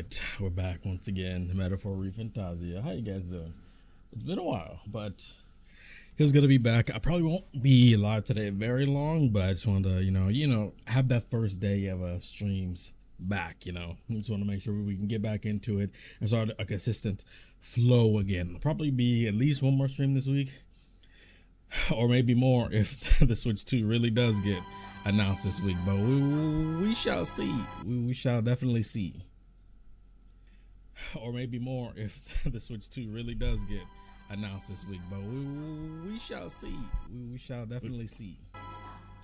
right, we're back once again. The metaphor ReFantazio. How you guys doing? It's been a while, but he's gonna be back. I probably won't be live today very long, but I just wanted to, have that first day of streams back. Just want to make sure we can get back into it and start a consistent flow again. Probably be at least one more stream this week, or maybe more if the Switch 2 really does get announced this week. But we shall see. We shall definitely see. Or maybe more if the Switch 2 really does get announced this week, but we shall see. We shall definitely see.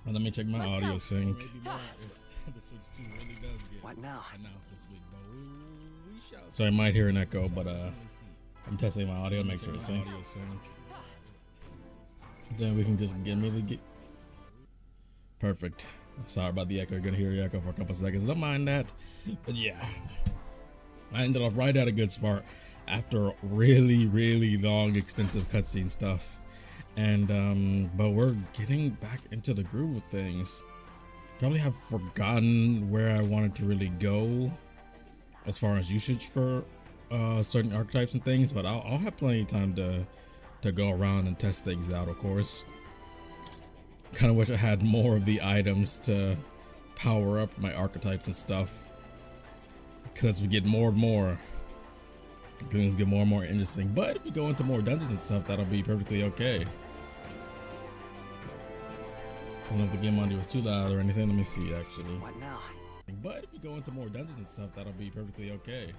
And let me check my audio sync. What now? So I might hear an echo, but I'm testing my audio, make sure it's synced. Then we can just get perfect. Sorry about the echo. You're gonna hear the echo for a couple seconds. Don't mind that. But yeah, I ended off right at a good spot after really long extensive cutscene stuff, and but we're getting back into the groove of things. Probably have forgotten where I wanted to really go as far as usage for certain archetypes and things, but I'll have plenty of time to go around and test things out. Of course, kind of wish I had more of the items to power up my archetypes and stuff, because as we get more and more, things get more and more interesting. But if we go into more dungeons and stuff, that'll be perfectly okay. I don't know if the game audio was too loud or anything. Let me see, actually. What now? But if we go into more dungeons and stuff, that'll be perfectly okay.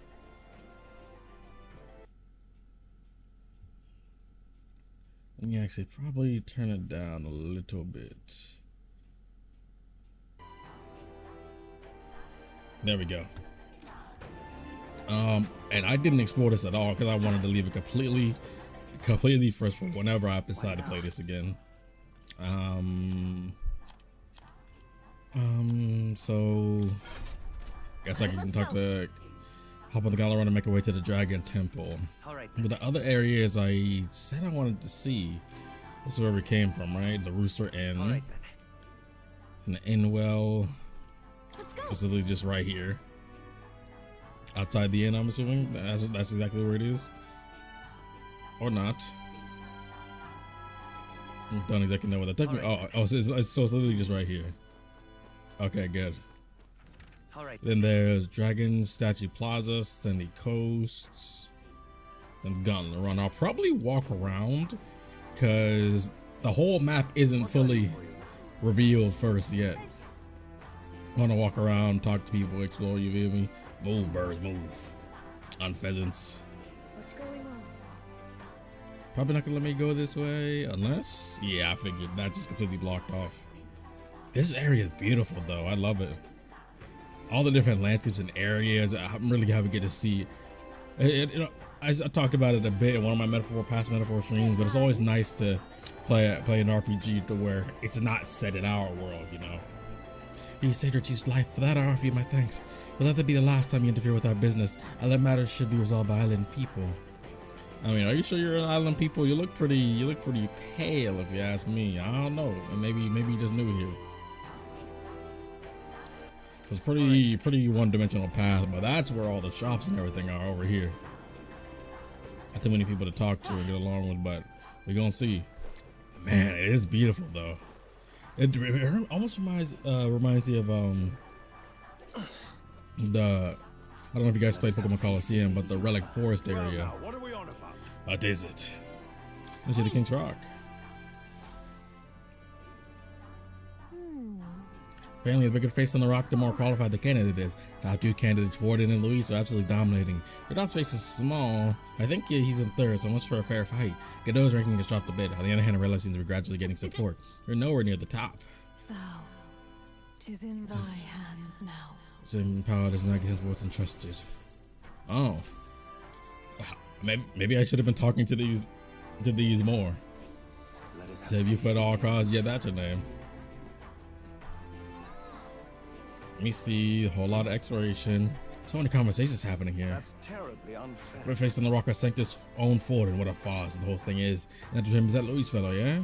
Let me actually probably turn it down a little bit. There we go. And I didn't explore this at all because I wanted to leave it completely fresh for whenever I decide to play this again. So guess I can hop on the Galleron and make our way to the Dragon Temple. Alright. But the other areas I said I wanted to see, this is where we came from, right? The Rooster Inn. Alright, and the Inn Well. It's literally just right here. Outside the inn, I'm assuming. That's exactly where it is. Or not. I don't exactly know what that took me. Oh, so it's literally just right here. Okay, good. Alright. Then there's Dragon Statue Plaza, Sandy Coast, then Gauntlet Run. I'll probably walk around because the whole map isn't fully revealed first yet. I want to walk around, talk to people, explore, you feel me? Move, birds, move. On pheasants. What's going on? Probably not gonna let me go this way unless, yeah, I figured that just completely blocked off. This area is beautiful though. I love it. All the different landscapes and areas. I'm really happy to get to see it. I talked about it a bit in one of my past metaphor streams, but it's always nice to play an RPG to where it's not set in our world, You saved your chief's life. For that I offer you my thanks. But let that be the last time you interfere with our business. Island matters should be resolved by island people. I mean, are you sure you're an island people? You look pretty pale if you ask me. I don't know. Maybe you just new here. So it's pretty one-dimensional path, but that's where all the shops and everything are over here. Not too many people to talk to or get along with, but we're gonna see. Man, it is beautiful though. It almost reminds me of I don't know if you guys played Pokemon Coliseum, but the Relic Forest area. What are we on about? What is it? Let me see the King's Rock. Apparently, the bigger face on the rock, the more qualified the candidate is. Top two candidates, Forden and Luis, are absolutely dominating. Godot's face is small. I think he's in third, so much for a fair fight. Godot's ranking has dropped a bit. On the other hand, Arella seems to be gradually getting support. You're nowhere near the top. Thou, 'tis in thy hands now. Same power does not give what's entrusted. Oh. Maybe I should have been talking to these more. Save Eupha at all costs. Yeah, that's her name. Let me see, a whole lot of exploration. So many conversations happening here. That's terribly unfair. We're facing the rock, sank his own fort, and what a farce the whole thing is. And to him is that Luis fellow, yeah?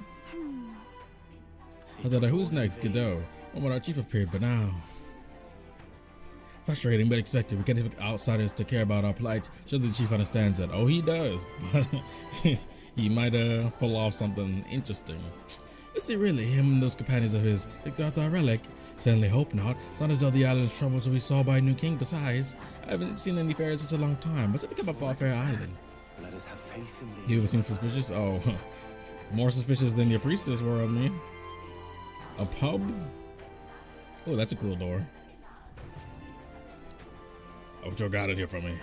I thought, who's next? Godot. Oh, when our chief appeared, but now. Frustrating, but expected. We can't expect outsiders to care about our plight. Surely the chief understands that. Oh, he does, but he might pull off something interesting. Is it really him and those companions of his think they're the relic? Certainly hope not. It's not as though the island's troubles will be solved by a new king. Besides, I haven't seen any fairs in such a long time. What's it become a far-fair island? Let us have faith in thee. People seem suspicious. Oh, more suspicious than your priestess were of me. A pub? Oh, that's a cool door. Oh, what y'all got in here for me?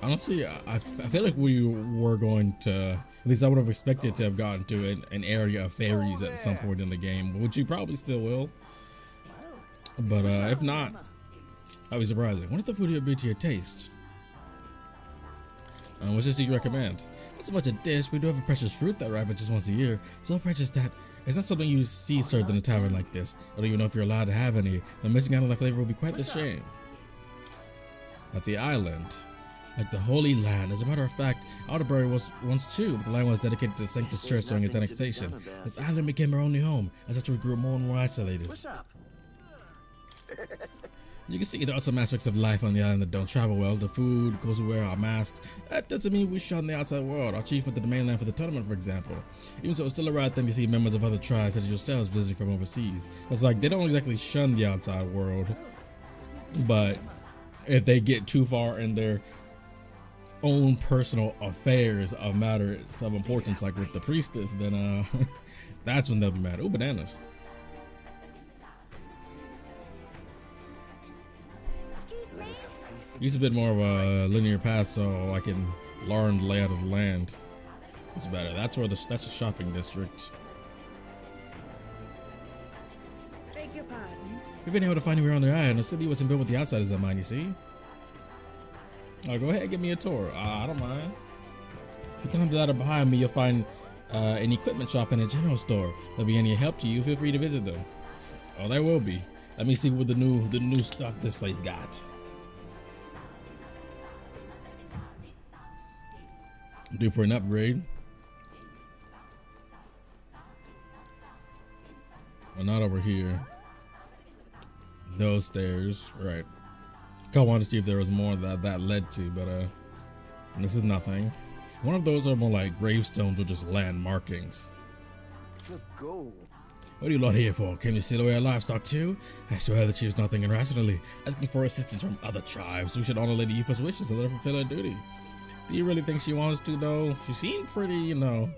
Honestly, I feel like we were going to, at least I would have expected to have gotten to an area of fairies at some point in the game, which you probably still will. But if not, that'd be surprising. What if the food would be to your taste? What do you recommend? Not so much a dish. We do have a precious fruit that ripens just once a year. So precious that it's not something you see served in a tavern like this. I don't even know if you're allowed to have any. The missing out on that flavor will be quite the shame. At the island, like the Holy Land. As a matter of fact, Alderbury was once too, but the land was dedicated to the Sanctus Church during its annexation. This island became our only home, as such we grew more and more isolated. What's up? As you can see, there are some aspects of life on the island that don't travel well. The food, clothes we wear, our masks. That doesn't mean we shun the outside world. Our chief went to the mainland for the tournament, for example. Even so, it's still a rare thing to see members of other tribes such as yourselves visiting from overseas. It's like they don't exactly shun the outside world, but if they get too far in their own personal affairs of matters of importance, like with the priestess, then that's when they'll be mad. Oh, bananas. Use a bit more of a linear path so I can learn the layout of the land. It's better. That's where that's a shopping district. Beg your pardon? We've been able to find you around the island. The city wasn't built with the outsiders in mind, you see. Oh, go ahead, give me a tour. I don't mind. If you come to that behind me, you'll find an equipment shop and a general store. They'll be any help to you. Feel free to visit them. Oh, there will be. Let me see what the new stuff this place got. Due for an upgrade. Well, not over here. Those stairs, right? I wanted to see if there was more that led to, but this is nothing. One of those are more like gravestones or just land markings. Good goal. What are you lot here for? Came to steal away our livestock too? I swear that she was not thinking rationally, asking for assistance from other tribes. We should honor Lady Eupha's wishes and let her fulfill her duty. Do you really think she wants to though? She seemed pretty, you know,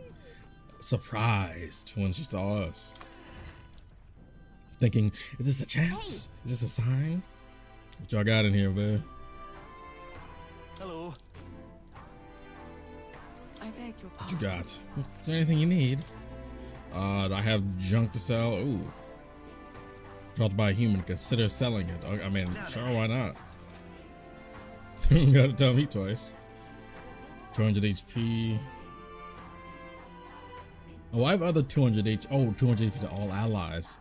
surprised when she saw us. Thinking, is this a chance? Is this a sign? What y'all got in here, babe? Hello. I beg your What you pardon. got? Is there anything you need? Do I have junk to sell? Ooh. Dropped by a human. Consider selling it. I mean, sure, why not? You gotta tell me twice. 200 HP. Oh, I have other 200 HP. Oh, 200 HP to all allies.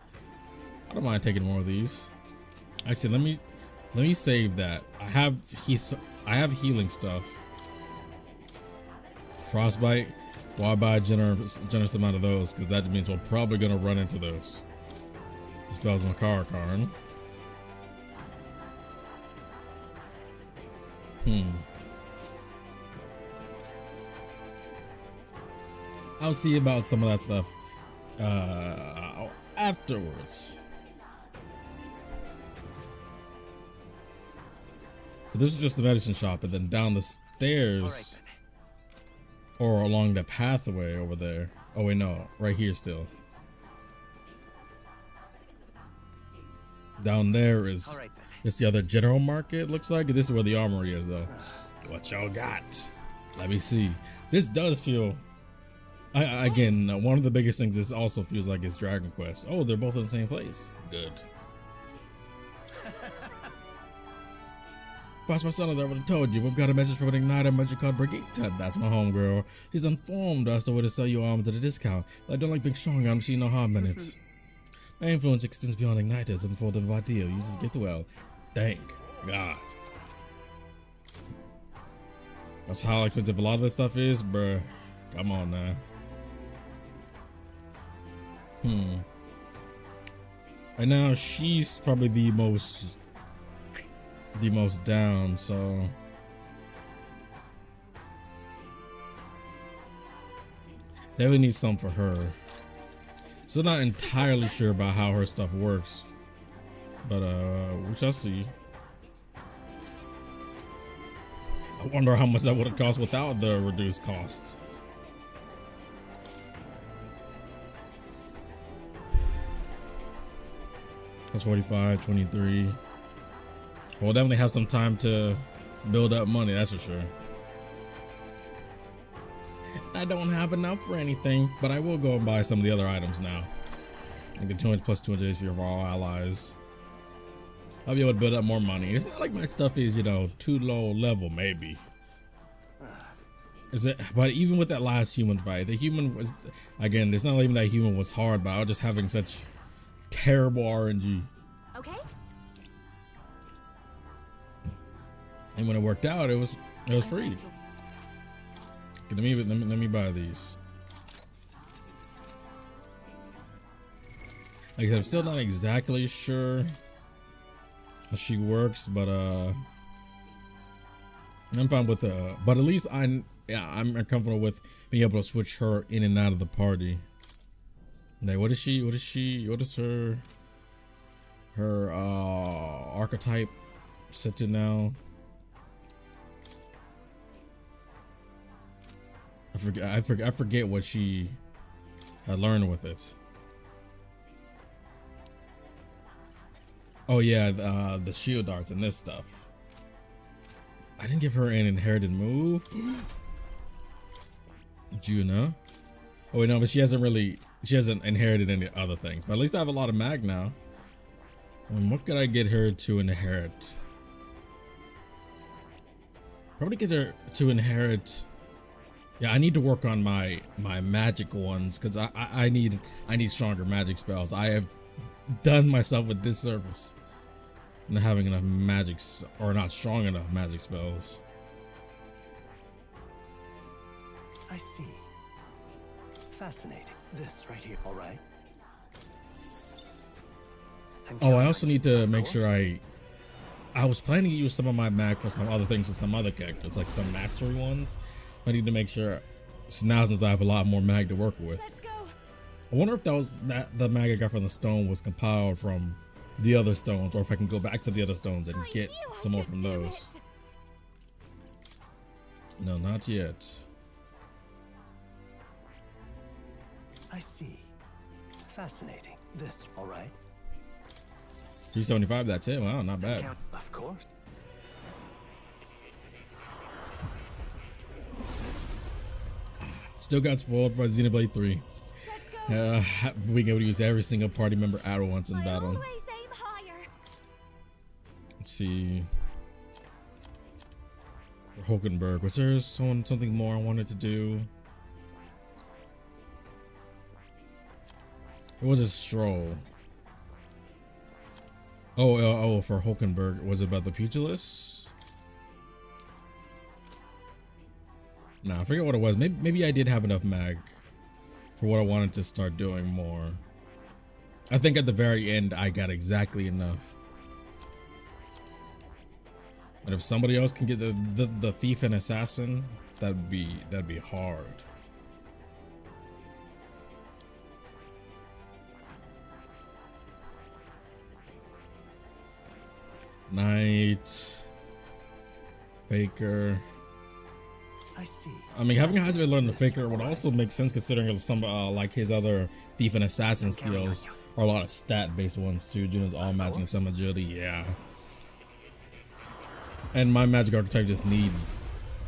I don't mind taking more of these. Actually, let me save that. I have healing stuff. Frostbite. Well, I buy a generous amount of those because that means we're probably gonna run into those. Dispels Makara card. I'll see about some of that stuff afterwards. So this is just the medicine shop, and then down the stairs, or along the pathway over there. Oh wait, no, right here still. Down there is just the other general market, looks like. This is where the armory is though. What y'all got? Let me see. This does feel, again, one of the biggest things this also feels like is Dragon Quest. Oh, they're both in the same place. Good. Boss, my son, I would have told you. We've got a message from an igniter magic called Brigitte. That's my homegirl. She's informed us the way to sell you arms at a discount. I don't like being strong on, she no harm in it. My influence extends beyond igniters and for the Vadio uses gift well. Thank God. That's how expensive a lot of this stuff is, bruh. Come on now. Right now, she's probably the most the most down, so definitely need some for her. Still not entirely sure about how her stuff works, but we shall see. I wonder how much that would have cost without the reduced cost. That's 45, 23. We'll definitely have some time to build up money, that's for sure. I don't have enough for anything, but I will go and buy some of the other items now. I get 200 plus 200 HP for all allies. I'll be able to build up more money. It's not like my stuff is, you know, too low level, maybe. Is it? But even with that last human fight, the human was, again, it's not even that human was hard, but I was just having such terrible RNG. Okay. And when it worked out, it was free. Okay, let me buy these. Like I said, I'm still not exactly sure how she works, but I'm fine with but at least I'm comfortable with being able to switch her in and out of the party. Like what is her archetype set to now? I forget what she had learned with it. Oh yeah, the shield darts and this stuff. I didn't give her an inherited move. Juna. Oh wait, no, but she hasn't inherited any other things. But at least I have a lot of mag now. What could I get her to inherit? Probably get her to inherit. Yeah, I need to work on my magic ones because I need stronger magic spells. I have done myself a disservice not having enough magics, or not strong enough magic spells. I see. Fascinating. This right here, all right? Oh, I also need to make sure I was planning to use some of my mag for some other things with some other characters, like some mastery ones. I need to make sure, so now since I have a lot more mag to work with. Let's go. I wonder if the mag I got from the stone was compiled from the other stones, or if I can go back to the other stones and get some more from those. No, not yet. I see. Fascinating. This, all right? 375, that's it. Wow, not bad. Of course. Still got spoiled for Xenoblade 3. Being able to use every single party member at once in battle. Let's see. Hulkenberg. Was there something more I wanted to do? It was a stroll. Oh, for Hulkenberg. Was it about the pugilists? No, I forget what it was. Maybe I did have enough mag for what I wanted to start doing more. I think at the very end I got exactly enough. But if somebody else can get the thief and assassin, that'd be hard. Knight, Faker. I see. I mean, having Heisman learn the Faker would also make sense considering some like his other thief and assassin skills are a lot of stat based ones too. Juno's all magic and some agility, yeah. And my magic archetype just need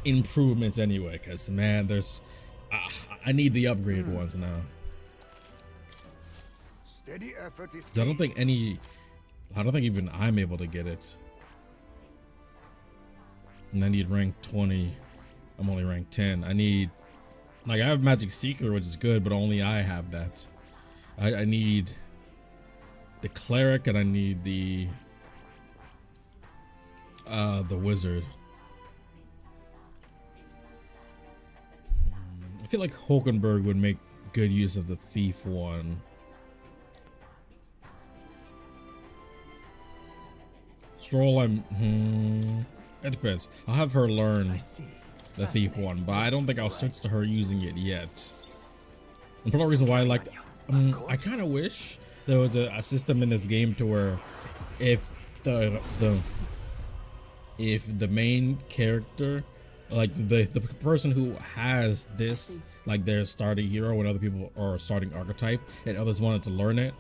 improvements anyway, because man, there's I need the upgraded ones now. Steady effort is I don't think even I'm able to get it. And I need rank 20. I'm only rank 10. I need, like, I have Magic Seeker, which is good, but only I have that. I need the Cleric, and I need the Wizard. I feel like Hulkenberg would make good use of the Thief one. Stroll, it depends. I'll have her learn I see. the thief Fascinating. one, but I don't think I'll switch to her using it yet. And part of the reason why I like, I kind of wish there was a system in this game to where if the main character, like the person who has this, like their starting hero when other people are starting archetype and others wanted to learn it,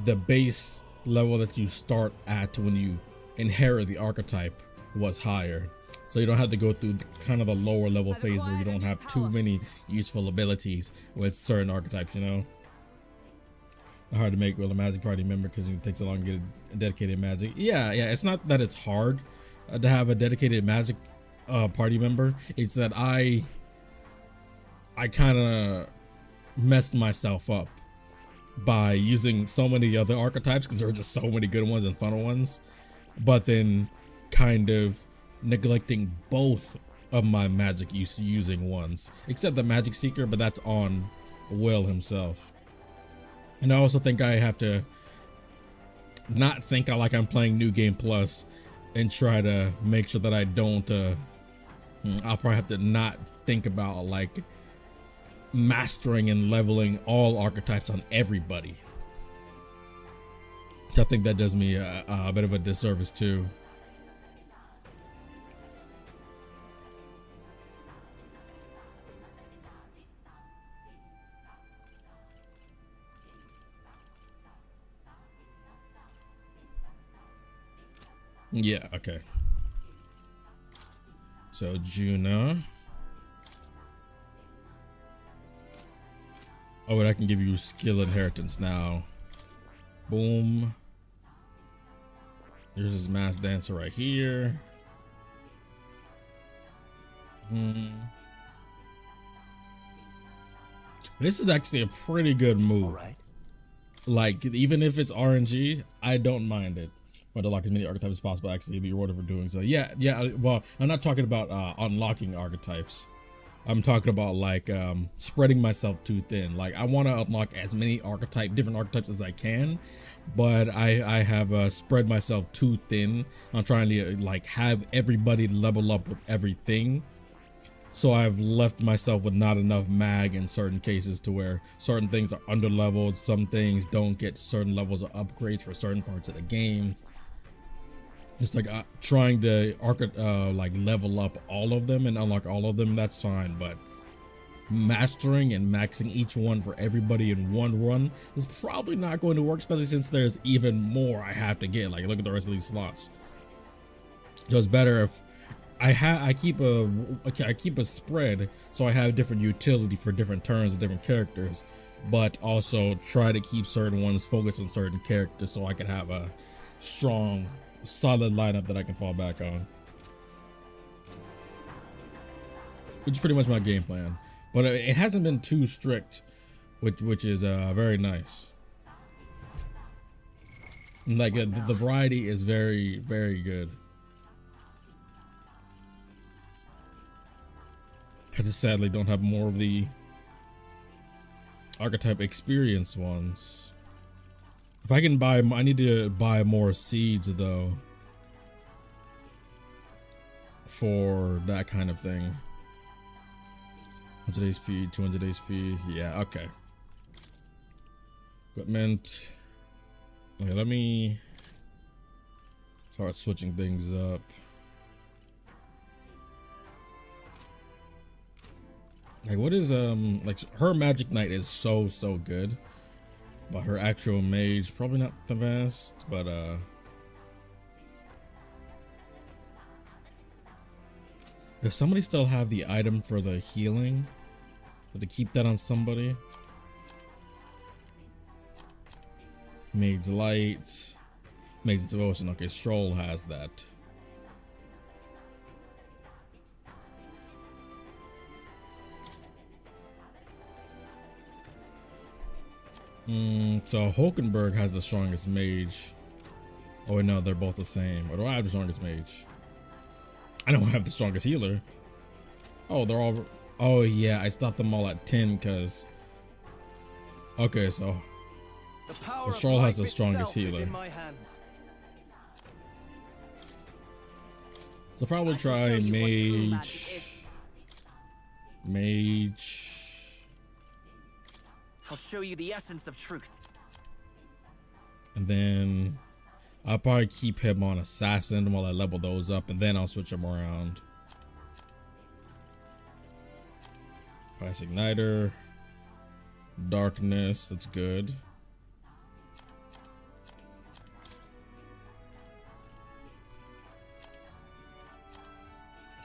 the base level that you start at when you inherit the archetype was higher. So you don't have to go through kind of the lower level phase where you don't have too many useful abilities with certain archetypes, you know? Hard to make with a magic party member because it takes so long to get a dedicated magic. Yeah, it's not that it's hard to have a dedicated magic party member. It's that I kind of messed myself up by using so many other archetypes because there were just so many good ones and fun ones, but then kind of neglecting both of my magic using ones, except the magic seeker, but that's on Will himself. And I also think I have to not think like I'm playing New Game Plus and try to make sure that I don't I'll probably have to not think about like mastering and leveling all archetypes on everybody. I think that does me a bit of a disservice too. Yeah, okay. So Juna. Oh, and I can give you skill inheritance now. Boom. Here's his mass dancer right here. This is actually a pretty good move. All right. Like, even if it's RNG, I don't mind it. But to unlock as many archetypes as possible, actually be rewarded for doing so. Yeah. Well, I'm not talking about unlocking archetypes. I'm talking about like spreading myself too thin. Like, I want to unlock as many different archetypes as I can, but I have spread myself too thin. I'm trying to like have everybody level up with everything. So I've left myself with not enough mag in certain cases to where certain things are under leveled. Some things don't get certain levels of upgrades for certain parts of the game. Just like trying to like level up all of them and unlock all of them, that's fine, but mastering and maxing each one for everybody in one run is probably not going to work, especially since there's even more I have to get. Like, look at the rest of these slots. So it's better if I keep a spread, so I have different utility for different turns and different characters, but also try to keep certain ones focused on certain characters so I can have a strong, solid lineup that I can fall back on. Which is pretty much my game plan, but it hasn't been too strict, which is very nice. Like the variety is very, very good. I just sadly don't have more of the archetype experience ones. If I can buy, I need to buy more seeds though for that kind of thing. 100 HP, 200 HP. Yeah, okay. Equipment. Okay, let me start switching things up. Like, what is like her magic knight is so good, but her actual mage probably not the best. But does somebody still have the item for the healing? So to keep that on somebody. Mage light, mage devotion. Okay, Stroll has that. So Hulkenberg has the strongest mage. Oh wait, no, they're both the same. Or do I have the strongest mage? I don't have the strongest healer. Oh, they're all. Oh yeah, I stopped them all at 10 because. Okay, so The power Stroll of has the life strongest itself is healer. in my hands. So probably try mage. Mage. I'll show you the essence of truth. And then I'll probably keep him on assassin while I level those up, and then I'll switch him around. Ice igniter. Darkness, that's good.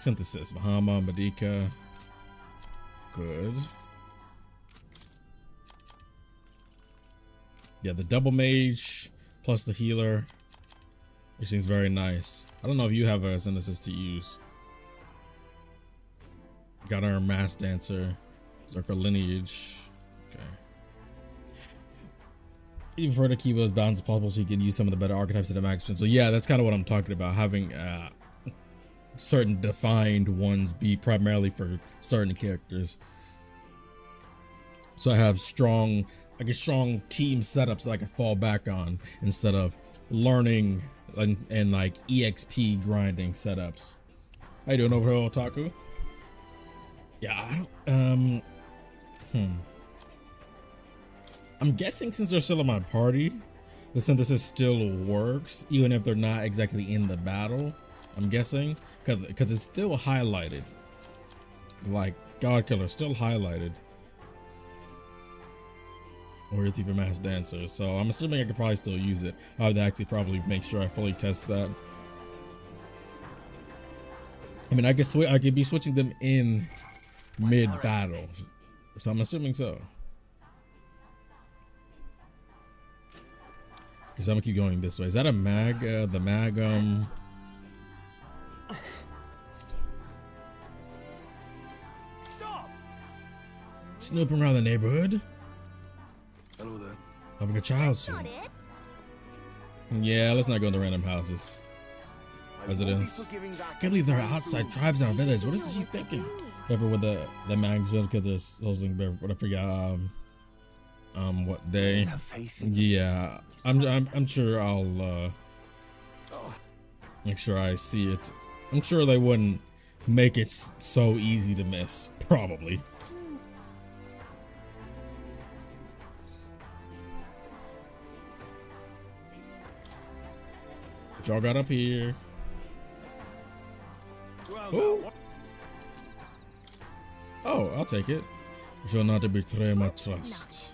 Synthesis, Bahama, Madika. Good. Yeah, the double mage plus the healer, which seems very nice. I don't know if you have a synthesis to use. Got our mass dancer, Zerka lineage. Okay. Even further keep those balanced as possible so you can use some of the better archetypes of the max. So yeah, that's kind of what I'm talking about. Having certain defined ones be primarily for certain characters. So I have strong, I guess, strong team setups that I can fall back on instead of learning and like EXP grinding setups. How you doing over here, Otaku? Yeah, I don't, I'm guessing since they're still in my party, the synthesis still works, even if they're not exactly in the battle. I'm guessing, because it's still highlighted. Like, God Killer still highlighted. Or Thief or Mass Dancer. So I'm assuming I could probably still use it. I would actually probably make sure I fully test that. I mean, I could be switching them in mid-battle. So I'm assuming so. Because I'm gonna keep going this way. Is that a mag? The mag, Stop! snooping around the neighborhood. Hello there. Having a child soon. Yeah, let's not go into random houses. Residents. Can't believe there are outside tribes in our village. What is she thinking? Whatever with the mags, because there's hosting, but I forgot what day. Yeah, I'm sure I'll make sure I see it. I'm sure they wouldn't make it so easy to miss, probably. What y'all got up here? Oh. Oh, I'll take it. You're not to betray my trust.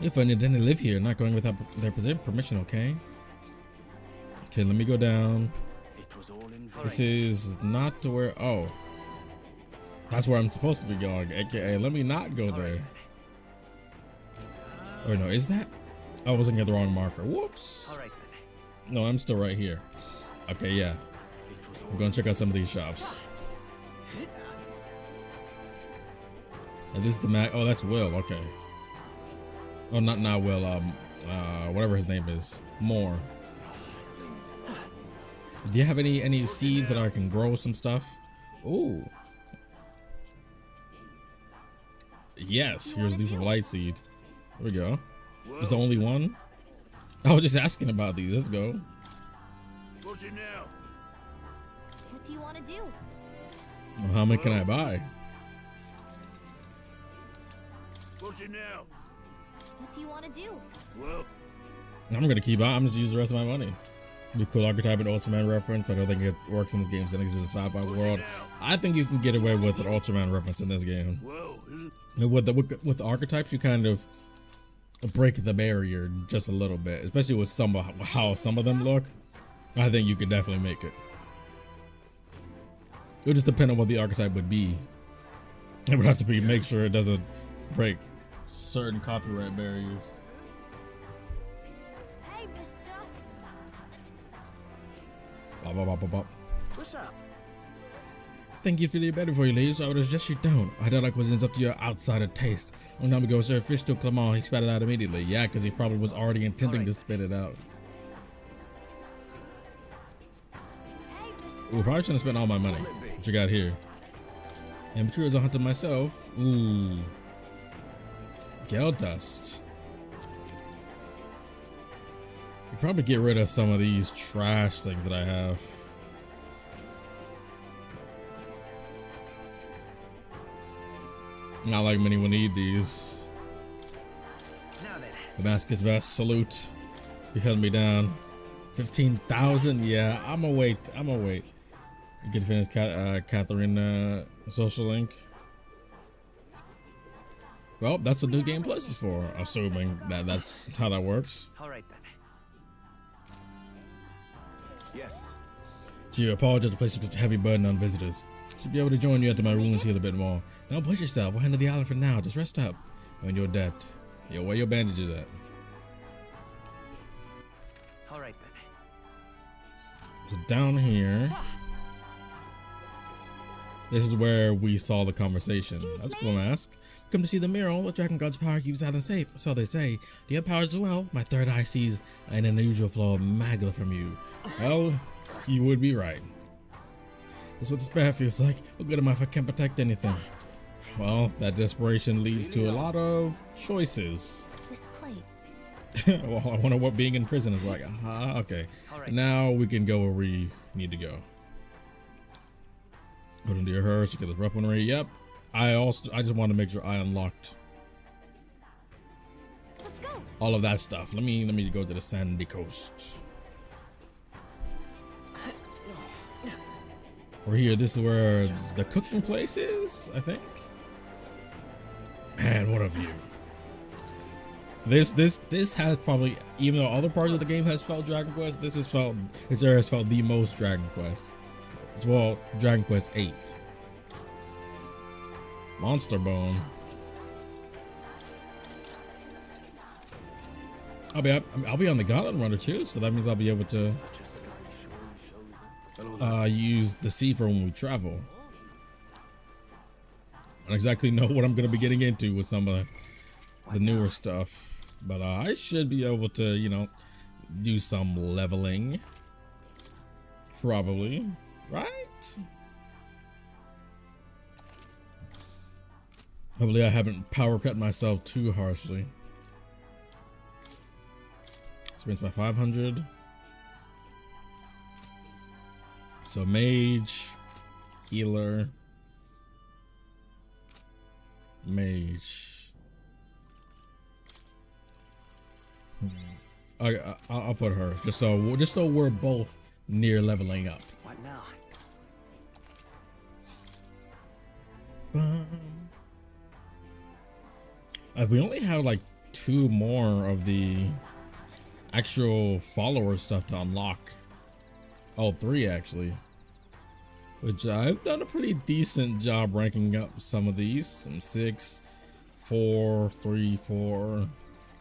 If I need any live here, not going without their permission, okay? Okay, let me go down. This is not to where. Oh, that's where I'm supposed to be going. AKA, let me not go there. Oh no, is that? I was looking at the wrong marker. Whoops. No, I'm still right here. Okay, yeah. I'm gonna check out some of these shops. And this is the Mac. Oh, that's Will. Okay. Oh, not Will. Whatever his name is. More. Do you have any seeds that I can grow some stuff? Ooh. Yes. Here's the light seed. There we go. There's the only one. I was just asking about these. Let's go. What's it now? What do you want to do? Well, how many can I buy? What's it now? What do you want to do? Well, I'm gonna keep on. I'm just use the rest of my money. Be cool archetype and Ultraman reference, but I don't think it works in this game. So I think it's a sci-fi world. I think you can get away with an Ultraman reference in this game. whoa, is it? With the archetypes, you kind of break the barrier just a little bit, especially with how some of them look. I think you could definitely make it. It would just depend on what the archetype would be. It would have to be make sure it doesn't break certain copyright barriers. Hey, mister. Bop, bop, bop, bop, bop. What's up? Thank you for the better before you leave, so I would suggest you don't. I don't like cuisines up to your outsider taste. One time ago, served fish to Clement, he spat it out immediately. Yeah, because he probably was already intending to spit it out. Ooh, probably shouldn't have spent all my money. What you got here? And materials I hunted myself. Ooh. Gel dust. You probably get rid of some of these trash things that I have. Not like many will need these. Now then. Damascus vest, salute. You held me down. 15,000. Yeah, I'm gonna wait. You can finish Catherine social link. Well, that's the new game plus is for, assuming that's how that works. All right then. Yes. So you apologize for placing such a heavy burden on visitors. Should be able to join you after my wounds heal a bit more. Don't push yourself. We'll handle the island for now. Just rest up. When you're dead. Yo, where your bandages at? All right then. So down here. This is where we saw the conversation. That's cool, Mask. Come to see the mirror. The Dragon God's power keeps Island safe. So they say. Do you have powers as well? My third eye sees an unusual flow of magma from you. Well, you would be right. That's what despair feels like. What good am I if I can't protect anything? Well, that desperation leads to a lot of choices. This plate. Well, I wonder what being in prison is like. Okay. Alright. Now we can go where we need to go. Go into your hearse, you get the weaponry. Yep. I just want to make sure I unlocked Let's go. all of that stuff. Let me go to the sandy coast. We're here. This is where the cooking place is, I think. Man, what a view. This has probably, even though other parts of the game has felt Dragon Quest, this has felt the most Dragon Quest. Well, Dragon Quest 8. Monster Bone. I'll be on the Gauntlet Runner too, so that means I'll be able to use the sea for when we travel. I don't exactly know what I'm gonna be getting into with some of the newer stuff, but I should be able to, you know, do some leveling. Probably, right? Hopefully I haven't power cut myself too harshly. Experience by 500. So mage, healer, mage. I'll put her just so we're both near leveling up. What now? We only have like 2 more of the actual follower stuff to unlock. Oh, 3 actually. Which I've done a pretty decent job ranking up some of these. Some 6, 4, 3, 4.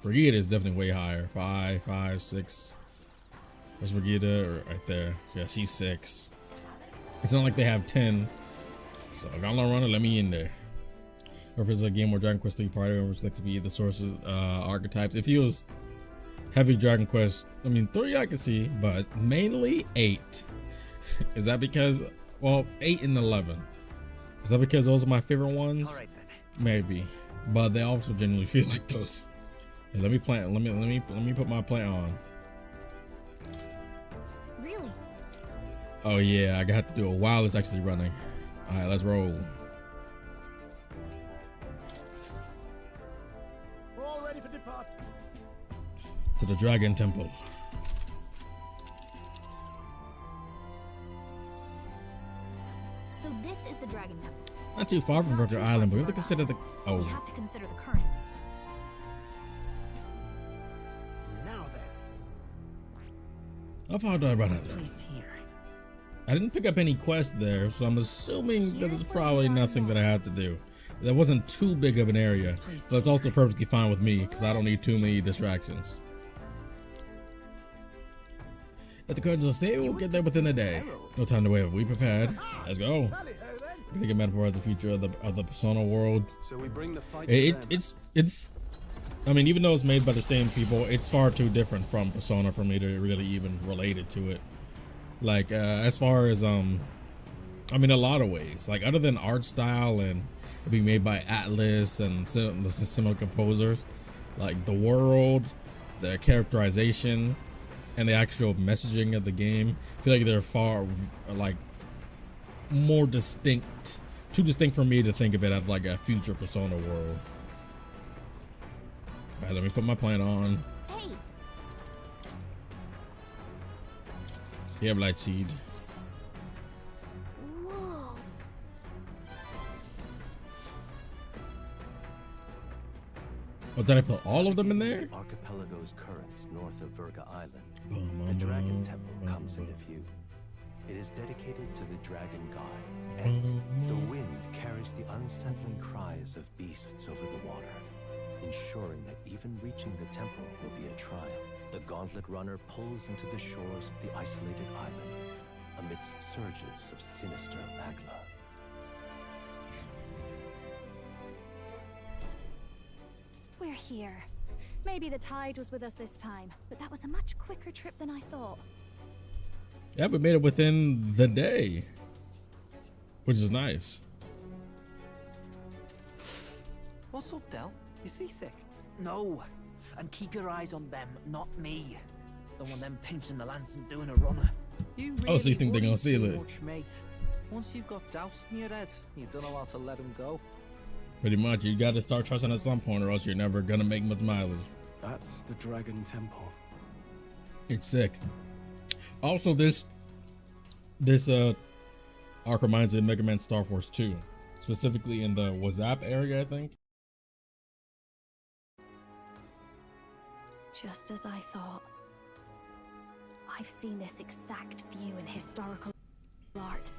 Brigida is definitely way higher. 5, 5, 6. There's Brigida right there. Yeah, she's 6. It's not like they have 10. So Gauntlet Runner, let me in there. Or if it's a game where Dragon Quest 3 party members like to be the sources, archetypes. If it was heavy Dragon Quest, I mean 3 I can see, but mainly 8. Is that because, well, 8 and 11. Is that because those are my favorite ones? All right then. Maybe, but they also genuinely feel like those. Hey, let me plant. Let me put my plant on. Really? Oh yeah, I got to do it while it's actually running. All right, let's roll. We're all ready for depart. To the Dragon Temple. So this is the Dragon Temple. Not too far from Virgin Island, but we have to consider the. We Oh, have to consider the currents. Now then. how far do I run out there? Place here. I didn't pick up any quests there, so I'm assuming that there's probably nothing that I had to do. That wasn't too big of an area, but it's also perfectly fine with me because I don't need too many distractions. If the curtains will stay, we'll get there within a day. No time to wait. We prepared. Let's go. I think a metaphor as the future of the Persona world. So we bring the fight to them. It's. I mean, even though it's made by the same people, it's far too different from Persona for me to really even relate it to it. Like as far as I mean, a lot of ways. Like other than art style and it being made by Atlas and similar composers, like the world, the characterization, and the actual messaging of the game, I feel like they're far like more distinct too distinct for me to think of it as like a future Persona world. All right, let me put my plant on. Hey, You have light seed. whoa. Oh, did I put all of them in there? The archipelago's currents north of Virga Island, the Dragon Temple comes into view. It is dedicated to the dragon god, and the wind carries the unsettling cries of beasts over the water, ensuring that even reaching the temple will be a trial. The gauntlet runner pulls into the shores of the isolated island, amidst surges of sinister magla. We're here. Maybe the tide was with us this time, but that was a much quicker trip than I thought. Yeah, we made it within the day, which is nice. What's up, Del? You seasick? No. And keep your eyes on them, not me. Don't want them pinching the lance and doing a runner. You Oh, so you think they're gonna worry steal too it? much, mate. Once you've got doused in your head, you don't know how to let them go. Pretty much, you got to start trusting at some point, or else you're never gonna make much mileage. That's the Dragon Temple. It's sick. Also, this arc reminds me of Mega Man Star Force 2, specifically in the Wazap area, I think. Just as I thought. I've seen this exact view in historical art.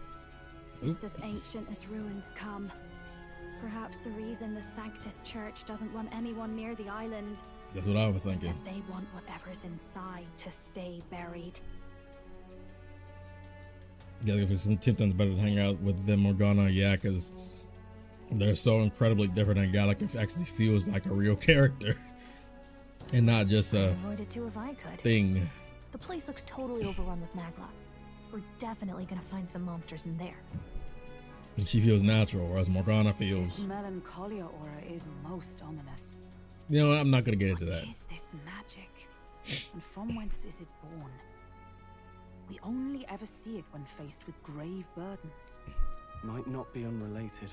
It's as ancient as ruins come. Perhaps the reason the Sanctus Church doesn't want anyone near the island That's what I was is thinking. that they want whatever's inside to stay buried. Yeah, if it's tempting, better to hang out with them Morgana, yeah, because they're so incredibly different, and Gallic actually feels like a real character and not just a I would it too if I could. thing. The place looks totally overrun with magla. We're definitely gonna find some monsters in there. And she feels natural, whereas Morgana This feels, melancholia aura is most ominous. you know, I'm not gonna get into that. What is this magic? And from whence is it born? We only ever see it when faced with grave burdens. Might not be unrelated.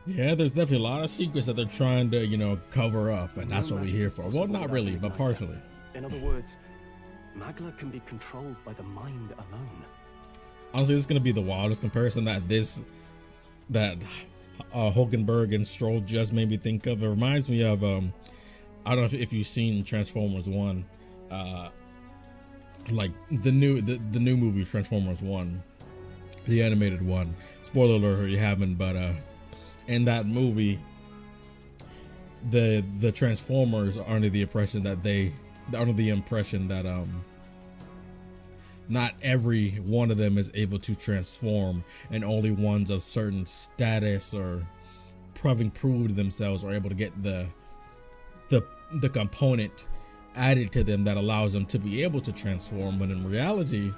Yeah, there's definitely a lot of secrets that they're trying to, you know, cover up, and that's No what we're magic here is for. possible Well, not without really, an but igniter. partially. In other words, magla can be controlled by the mind alone. Honestly, this is gonna be the wildest comparison that Hulkenberg and Stroll just made me think of. It reminds me of I don't know if you've seen Transformers 1, like the new movie Transformers 1, the animated one. Spoiler alert if you haven't, but in that movie, the Transformers are under the impression that not every one of them is able to transform, and only ones of certain status or having proved themselves are able to get the component added to them that allows them to be able to transform. When in reality,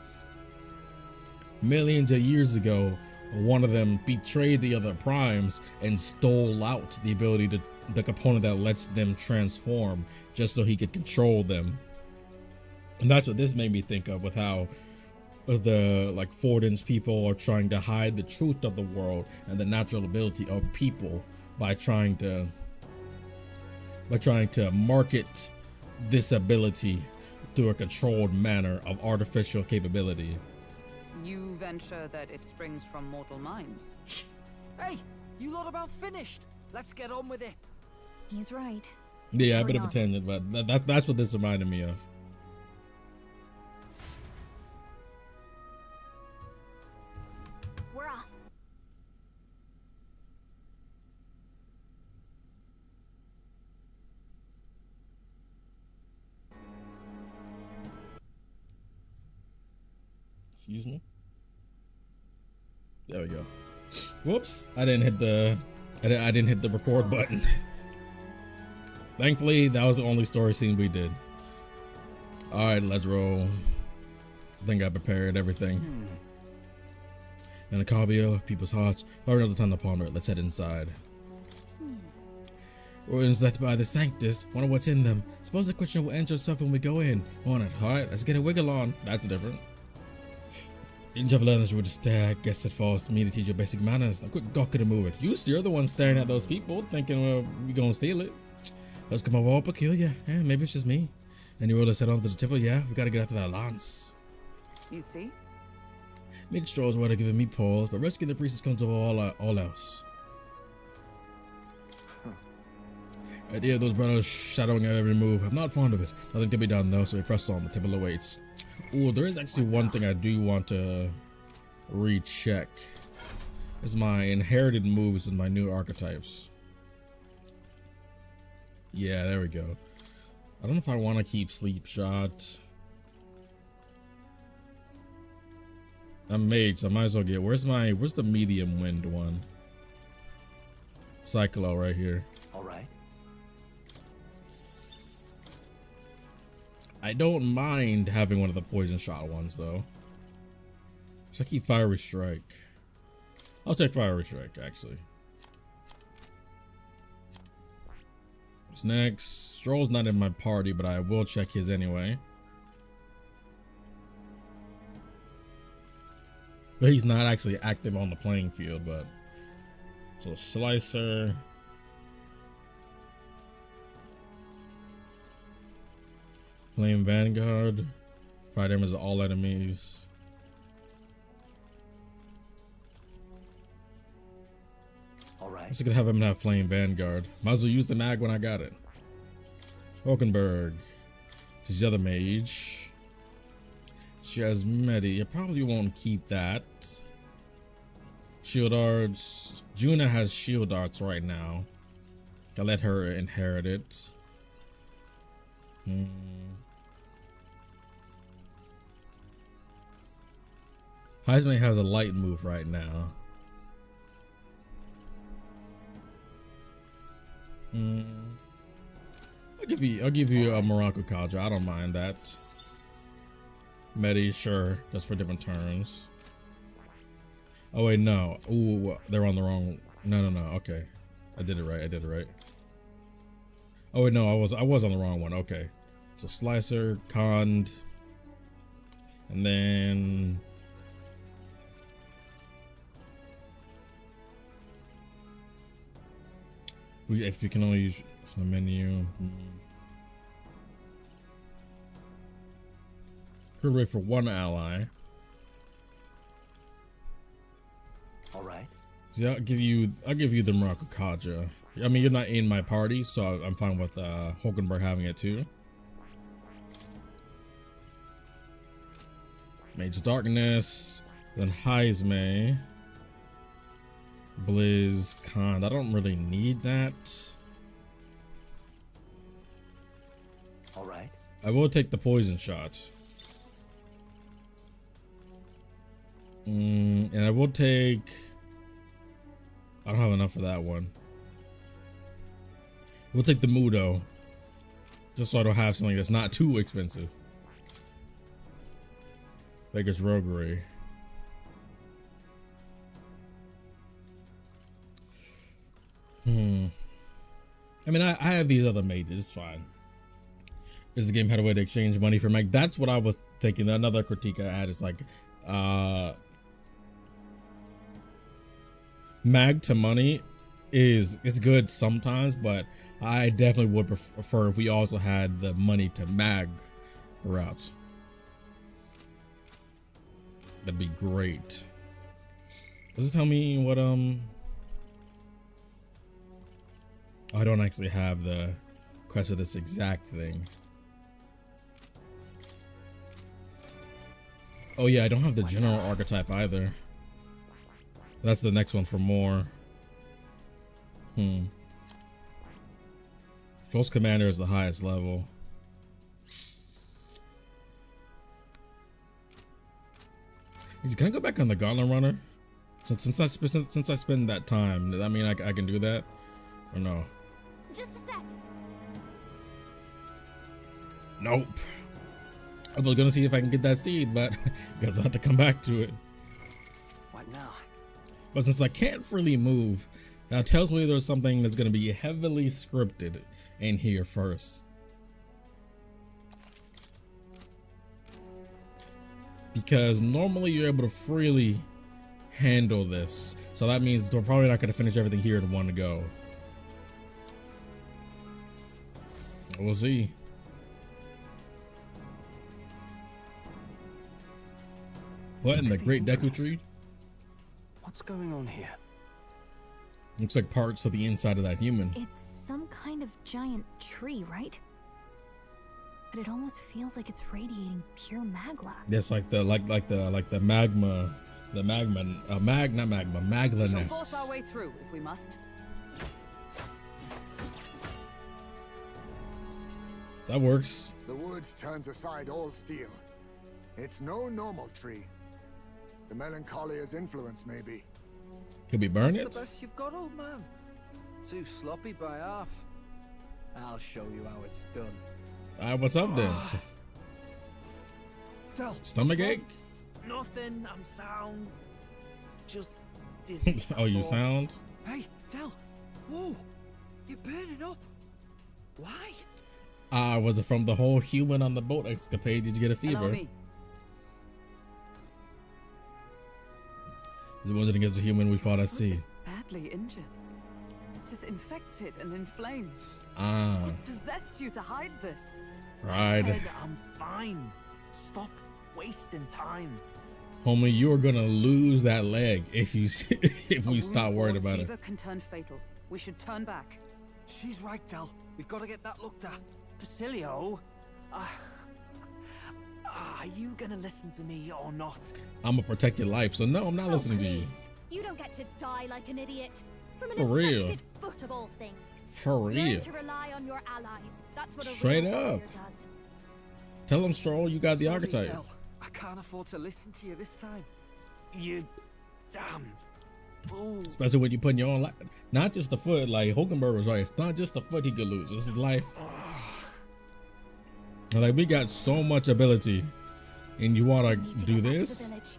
millions of years ago, one of them betrayed the other primes and stole out the ability to the component that lets them transform, just so he could control them. And that's what this made me think of, with how the Forden's people are trying to hide the truth of the world and the natural ability of people by trying to market this ability through a controlled manner of artificial capability. You venture that it springs from mortal minds. Hey, you lot about finished? Let's get on with it. He's right. Yeah, a Hurry bit of a on. tangent, but that's what this reminded me of. We're off. Excuse me. There we go. Whoops! I didn't hit the record button. Thankfully, that was the only story scene we did. All right, let's roll. I think I prepared everything. And a Cabio, people's hearts. Or another time to ponder it. Let's head inside. Ruins left by the Sanctus. Wonder what's in them. Suppose the question will answer itself when we go in. On it. All right, let's get a wiggle on. That's different. You never learn with a stare. Guess it falls to me to teach you basic manners. Now quit gawking and move it. You're the one staring at those people, thinking, well, we gonna steal it. Those come over all peculiar. Yeah, maybe it's just me. And you roll us head onto the temple. Yeah, we gotta get after that lance. You see? Made straws were giving me pause, but rescuing the priestess comes over all else. Idea of those brothers shadowing every move. I'm not fond of it. Nothing can be done though, so we press on. The temple awaits. Oh, there is actually one thing I do want to recheck. Is my inherited moves and my new archetypes. Yeah, there we go. I don't know if I want to keep sleep shot. I'm mage, so I might as well get. Where's the medium wind one? Cyclo right here. All right. I don't mind having one of the poison shot ones though. Should I keep fiery strike? I'll take fiery strike actually. What's next? Stroll's not in my party, but I will check his anyway. But he's not actually active on the playing field, but so Slicer. Flame Vanguard. Fire damage to all enemies. Alright. Guess I could have him have Flame Vanguard. Might as well use the mag when I got it. Hulkenberg. She's the other mage. She has Medi. I probably won't keep that. Shield Arts. Juna has Shield Arts right now. I'll let her inherit it. Heisman has a light move right now. I'll give you a Morocco Kadra. I don't mind that. Medi, sure, just for different turns. Oh wait, no. Ooh, they're on the wrong. No. Okay, I did it right. Oh wait, no, I was on the wrong one. Okay, so Slicer, Cond, and then if you can only use the menu. Could wait for one ally. All right. See, I'll give you the Morocco Kadra. I mean, you're not in my party, so I'm fine with Hulkenberg having it too. Mage Darkness, then Heisme, Blizz, Khan. I don't really need that. All right. I will take the poison shot. And I will take. I don't have enough for that one. We'll take the Mudo, just so I don't have something that's not too expensive. Baker's Roguery. I mean, I have these other mages, it's fine. Is the game had a way to exchange money for mag? That's what I was thinking. Another critique I had is like, mag to money is good sometimes, but I definitely would prefer if we also had the money to mag route. That'd be great. Does it tell me what Oh, I don't actually have the quest of this exact thing. Oh yeah, I don't have the general archetype either. That's the next one for more. Force Commander is the highest level. Can I go back on the Gauntlet Runner? Since I spend that time, does that mean I can do that? Or no? Just a sec. Nope. I was gonna see if I can get that seed, but guess I'll have to come back to it. What now? But since I can't freely move, that tells me there's something that's gonna be heavily scripted in here first. because normally you're able to freely handle this. So that means we're probably not going to finish everything here in one go. We'll see. What in the Great Deku Tree? What's going on here? Looks like parts of the inside of that human. It's some kind of giant tree, right? But it almost feels like it's radiating pure magla. Yes, like the magma, magla Shall nests. force our way through if we must. That works. The woods turns aside all steel. It's no normal tree. The Melancholia's influence, maybe. Could we burn That's it? the best you've got, old man. Too sloppy by half. I'll show you how it's done. What's up then? Del, Stomach ache? nothing. I'm sound. Just dizzy. Oh, you that's all. sound? Hey, Del. Whoa, you're burning up. Why? Was it from the whole human on the boat escapade? Did you get a Allow fever? me. It wasn't against the human we fought at Fruit sea. is badly injured. It is infected and inflamed. Ah, What possessed you to hide this? pride. Said I'm fine. Stop wasting time. Homie, you are gonna lose that leg if you if we stop worrying about it. Fever can turn fatal. We should turn back. She's right, Del. We've got to get that looked at. Basilio, are you gonna listen to me or not? I'm gonna protect your life, so no, I'm not Oh, listening to you. please. You don't get to die like an idiot. From an For real. infected foot of all things. For Learn real. to rely on your allies. That's what a Straight real up. warrior does. Tell him, Stroll, you got the Sorry, archetype. Del. I can't afford to listen to you this time. You damned fool. Especially when you put in your own life. Not just the foot, like Hulkenberg was right. It's not just the foot he could lose. This is life. Like, we got so much ability, and you want We to need to do get back to the this? village.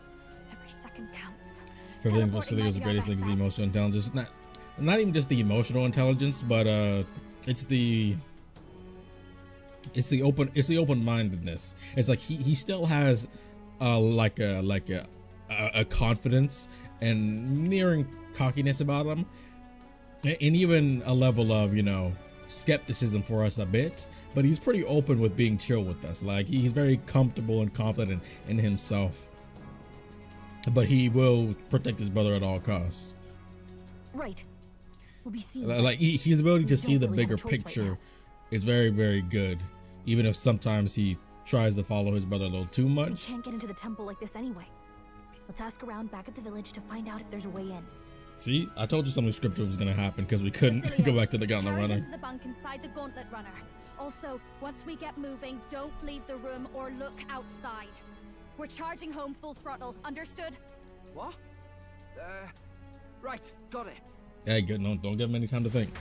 Every second counts. For everything, Teleporting Basilio is the might be our greatest thing best is the bet. emotional intelligence. Not even just the emotional intelligence, but it's the open-mindedness. It's like he still has like a confidence and nearing cockiness about him, and even a level of, you know, skepticism for us a bit, but he's pretty open with being chill with us. Like, he's very comfortable and confident in himself, but he will protect his brother at all costs. Right. We'll be seeing. Like, his ability to We see don't the really have bigger a choice right picture now. is very, very good, even if sometimes he tries to follow his brother a little too We much. can't get into the temple like this anyway. Let's ask around back at the village to find out if there's a way in. See, I told you something scripture was gonna happen because we couldn't Basilio, go back to the gauntlet carry him runner. to the bunk inside the gauntlet runner. Also, once we get moving, don't leave the room or look outside. We're charging home full throttle. Understood? What? Right, got it. Hey, good. No, don't give him any time to think.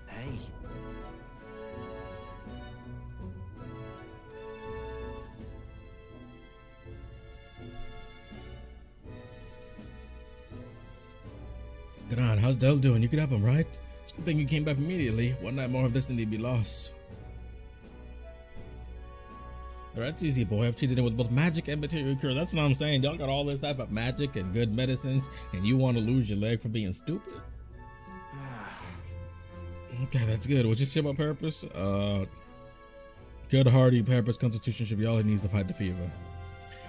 Hey, Good on. How's Del doing? You could help him, right? It's a good thing you came back immediately. One night more of destiny be lost. That's easy, boy. I've treated him with both magic and material cure. That's what I'm saying. Y'all got all this type of magic and good medicines, and you want to lose your leg for being stupid? Okay, that's good. What'd you say about purpose? Good, hardy purpose constitution should be all he needs to fight the fever.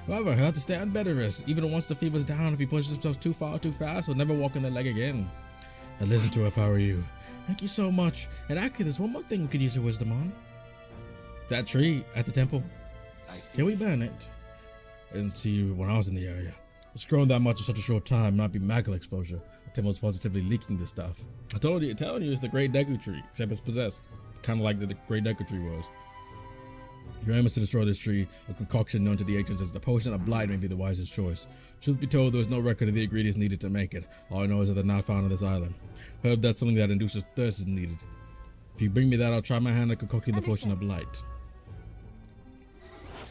However, he'll have to stay on bed rest. Even once the fever's down, if he pushes himself too far too fast, he'll never walk on that leg again. I'd listen to her if I were you. Thank you so much. And actually, there's one more thing we could use your wisdom on. That tree at the temple. I see. Can we burn it? I didn't see you when I was in the area. It's grown that much in such a short time, might be magma exposure. The temple's positively leaking this stuff. Telling you it's the Great Deku Tree, except it's possessed. Kind of like the Great Deku Tree was. Your aim is to destroy this tree. A concoction known to the ancients as the potion of blight may be the wisest choice. Truth be told, there is no record of the ingredients needed to make it. All I know is that they're not found on this island. Heard that something that induces thirst is needed. If you bring me that, I'll try my hand at concocting the potion of blight.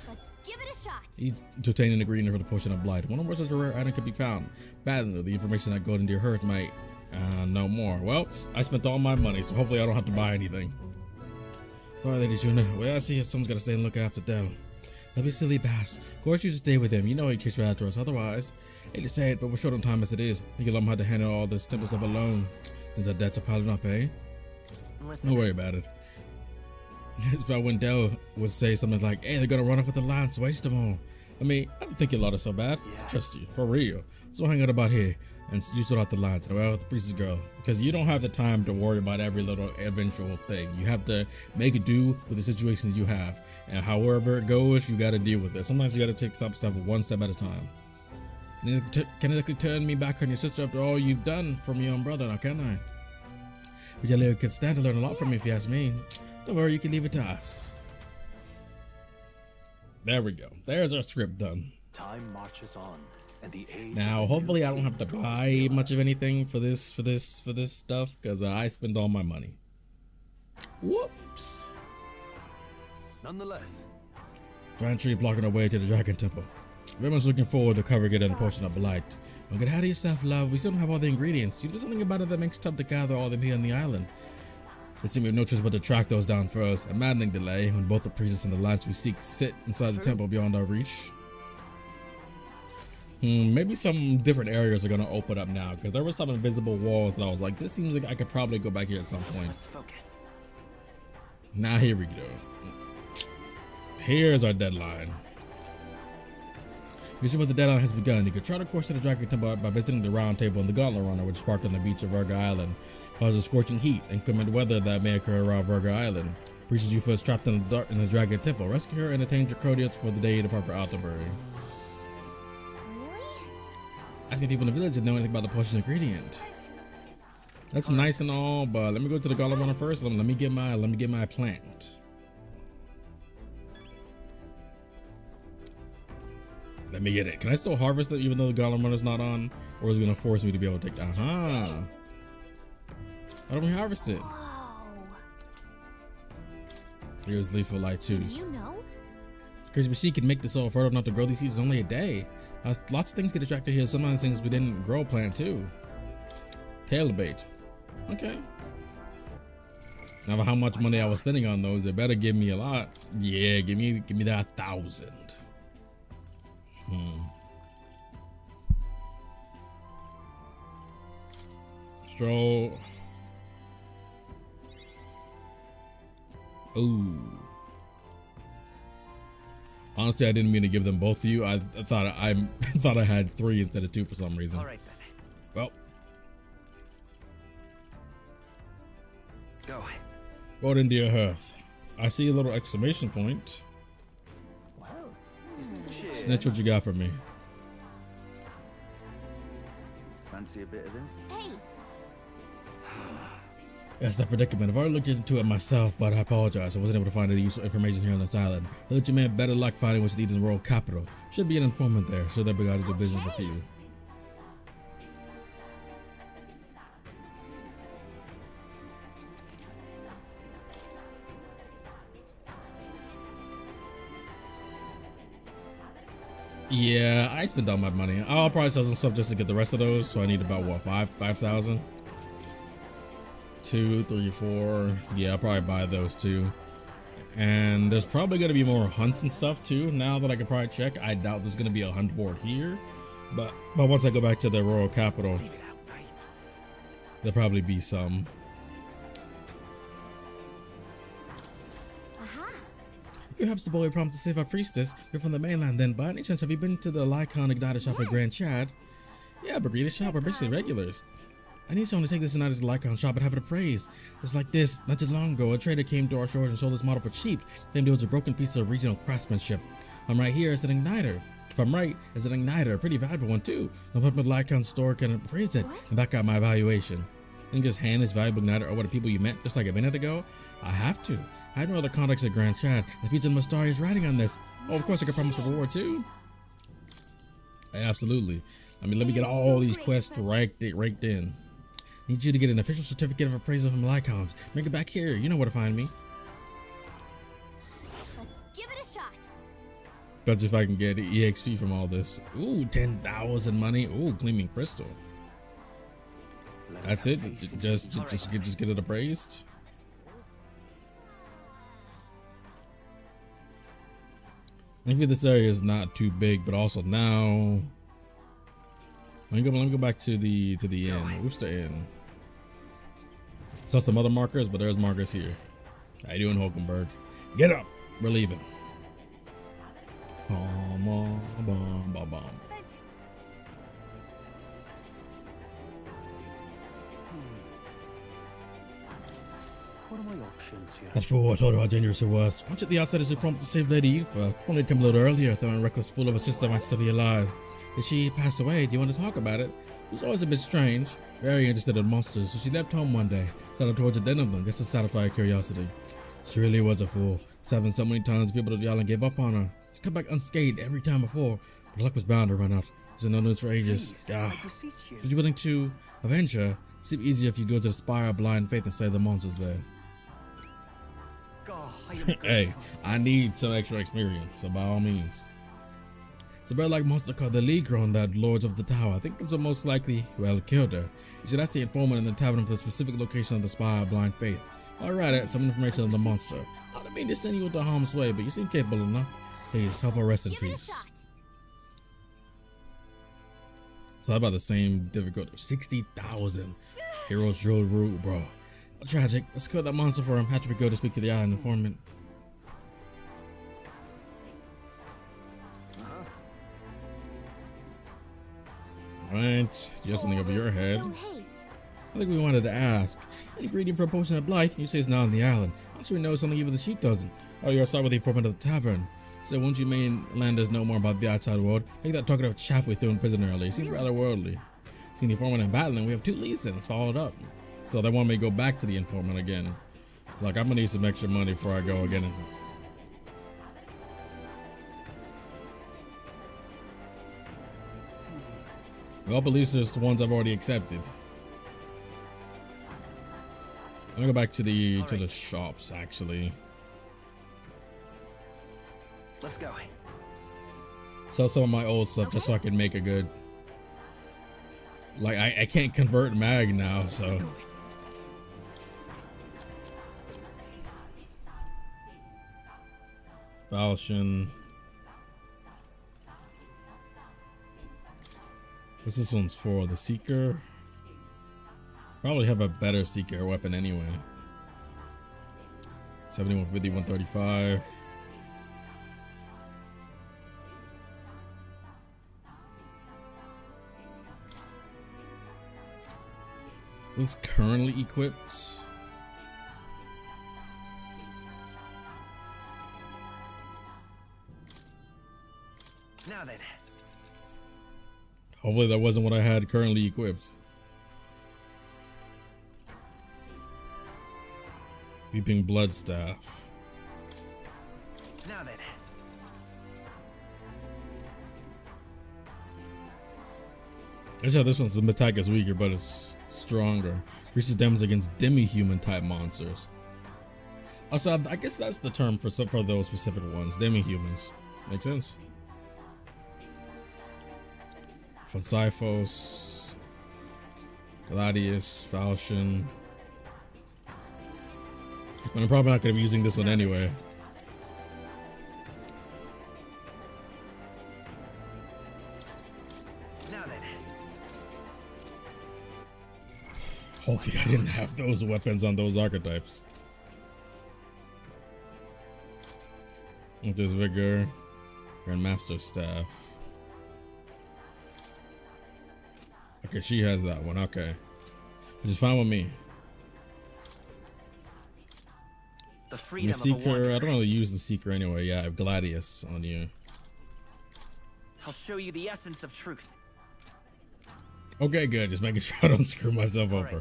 Let's give it a shot. Each to obtain an ingredient for the potion of blight. One or more such a rare item could be found. Badly, the information that goes into your herd might know more. Well, I spent all my money, so hopefully I don't have to buy anything. Alright, Lady Juna. Well, I see if someone's gotta stay and look after Del. That'd be silly bass. Of course you should stay with him. You know he takes right after us. Otherwise, hate to say it, but we're short on time as it is. You can let him have to handle all this temple stuff alone. Since our debts are piling up, eh? Don't worry about it. It's about when Del would say something like, hey, they're gonna run up with the lance, waste them all. I mean, I don't think your lot is so bad. Yeah. Trust you, for real. So hang out about here and you sort out the lance and well with the priestess girl. Because you don't have the time to worry about every little eventual thing. You have to make it do with the situations you have. And however it goes, you gotta deal with it. Sometimes you gotta take some stuff one step at a time. Can you turn me back on your sister after all you've done for me own brother, now can I? But your could stand to learn a lot from me if you ask me. Don't worry, you can leave it to us. There we go. There's our script done. Time marches on, and the age Now, hopefully, I don't have to buy much of anything for this stuff because I spend all my money. Whoops. Nonetheless, Giant tree blocking our way to the Dragon Temple. Everyone's looking forward to covering it in the potion of blight. Don't get ahead of yourself, love. We still don't have all the ingredients. You do something about it that makes it tough to gather all of them here on the island. It seems we have no choice but to track those down first. A maddening delay when both the priestess and the lance we seek sit inside the temple beyond our reach. Maybe some different areas are gonna open up now because there were some invisible walls that I was like, this seems like I could probably go back here at some point. Now here we go. Here's our deadline. You see what the deadline has begun. You could chart a course to the Dragon Temple by visiting the Round Table and the Gauntlet Runner, which is parked on the beach of Virga Island, causes scorching heat and inclement weather that may occur around Virga Island. Priestess Eupha is trapped in the Dragon Temple. Rescue her and attain Dracodius for the day you depart for Altenbury. Really? Asking people in the village if they know anything about the potion ingredient. That's nice and all, but let me go to the Gauntlet Runner first. Let me get my plant. Let me get it. Can I still harvest it even though the Gauntlet Runner's not on? Or is it gonna force me to be able to take that? Why don't we harvest it? Here's lethal light too. You know? Crazy, but she can make this all further enough to grow these seeds in only a day. Lots of things get attracted here. Sometimes things we didn't grow plant too. Tailor bait. Okay. Now how much money I was spending on those, they better give me a lot. Yeah, give me that 1,000. Stroll. Ooh. Honestly, I didn't mean to give them both to you. I thought I had 3 instead of 2 for some reason. All right then. Well, Go. go into your hearth. I see a little exclamation point. Snitch, what you got for me? Fancy a bit of info? Hey, That's the predicament. I've already looked into it myself, but I apologize. I wasn't able to find any useful information here on this island. I let you man better luck finding what you need in the royal capital. Should be an informant there, so they'll be glad to do business with you. Yeah, I spent all my money. I'll probably sell some stuff just to get the rest of those. So I need about what, 5,000? 2, 3, 4. Yeah, I'll probably buy those too. And there's probably gonna be more hunts and stuff too. Now that I can probably check, I doubt there's gonna be a hunt board here. But once I go back to the royal capital, there'll probably be some. Perhaps the boy promised to save our priestess. You're from the mainland then. By any chance, have you been to the Lycon Igniter shop at Grand Chad? Yeah, but the shop are basically regulars. I need someone to take this Igniter to the Lycon shop and have it appraised. It's like this. Not too long ago, a trader came to our shores and sold this model for cheap. Claimed it was a broken piece of regional craftsmanship. I'm right here. It's an Igniter. If I'm right, it's an Igniter. A pretty valuable one too. I'll put the Lycon store can appraise it and back out my evaluation. And just hand this valuable Igniter over to people you met just like a minute ago? I have to. I had no other contacts at Grand Chad. The future MUSTARI is writing on this. Oh, of course I can promise a reward too. Absolutely. I mean, let me get all these quests raked in. Need you to get an official certificate of appraisal from Lycons. Bring it back here. You know where to find me. let's give it a shot. Depends if I can get EXP from all this. Ooh, 10,000 money. Ooh, gleaming crystal. That's it. Just get it appraised. Maybe this area is not too big, but also now. Let me go back to the inn. Who's the inn? Saw some other markers, but there's markers here. How you doing, Hulkenberg? Get up. We're leaving. Bomb, bomb, bomb, bomb. What are my options here? That fool, I told her how dangerous it was. Once at the outsiders who promised to save Lady Eupha. If only had come a little earlier, throwing a reckless fool of a sister might still be alive. Did she pass away? Do you want to talk about it? It was always a bit strange. Very interested in monsters, so she left home one day, set out towards a den of them just to satisfy her curiosity. She really was a fool. It's happened so many times people of the island gave up on her. She's come back unscathed every time before, but luck was bound to run out. There's no news for ages. Was you willing to avenge her? It seemed easier if you go to the Spire of Blind Faith and slay the monsters there. Hey, I need some extra experience, so by all means. It's a bird-like monster called the Legron that Lords of the Tower. I think that's what most likely, well, killed her. You see, that's the informant in the tavern for the specific location of the Spire of Blind Faith. Alright, some information on the monster. I don't mean to send you into harm's way, but you seem capable enough. Please, help her rest in peace. It's about the same difficulty. 60,000. Heroes drill root, bro. Tragic. Let's kill that monster for him. Have to go to speak to the island informant. Alright, you have something over your head. I think we wanted to ask. An ingredient for a potion of blight? You say it's not on the island. How should we know something even the sheep doesn't? Oh, you're start with the informant of the tavern. So won't you mainlanders know more about the outside world? I think that talkative chap we threw in prison earlier seemed rather worldly. Seeing the informant in battling, we have 2 leasons followed up. So they want me to go back to the informant again. Like, I'm gonna need some extra money before I go again. Well, at least there's the ones I've already accepted. I'm gonna go back to the shops actually. Let's go. Sell some of my old stuff just so I can make a good. Like I can't convert mag now, so. Falchion. What's this one's for? The Seeker? Probably have a better Seeker weapon anyway. 7150, 135. This is currently equipped. Now then. Hopefully that wasn't what I had currently equipped. Weeping Blood Staff. Now then. I saw this one's the attack is weaker, but it's stronger. Increases damage against demi-human type monsters. Also, I guess that's the term for those specific ones. Demi-humans. Makes sense. Foncyphos, Gladius, Falchion. But I'm probably not going to be using this one anyway. Now then. Hopefully I didn't have those weapons on those archetypes. There's Vigor, Grandmaster Staff. Okay, she has that one. Okay, which is fine with me. The freedom of a Seeker. wanderer. I don't really use the Seeker anyway. Yeah, I have Gladius on you. I'll show you the essence of truth. Okay, good. Just making sure I don't screw myself over.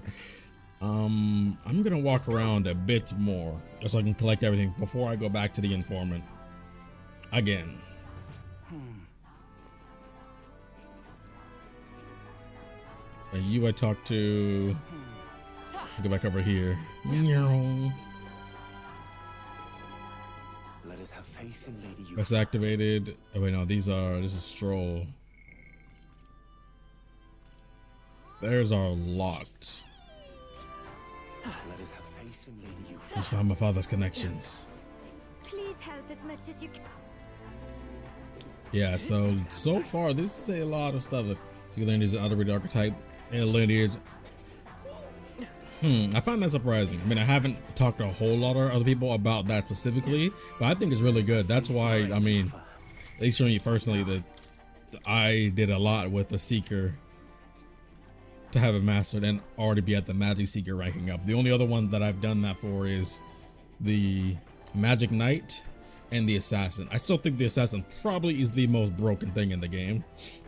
I'm gonna walk around a bit more just so I can collect everything before I go back to the informant again. You I talked to. Go back over here. Let us have faith in Lady Eupha. Quest activated. Oh wait, no, this is Stroll. Theirs are locked. Let us have faith in Lady Eupha. Let's find my father's connections. Please help as much as you can. Yeah, so far this is a lot of stuff. Sea lineage and other archetype and lineage. I find that surprising. I mean, I haven't talked to a whole lot of other people about that specifically, but I think it's really good. That's why, I mean, at least for me personally, that I did a lot with the Seeker to have it mastered and already be at the Magic Seeker ranking up. The only other one that I've done that for is the Magic Knight and the Assassin. I still think the Assassin probably is the most broken thing in the game,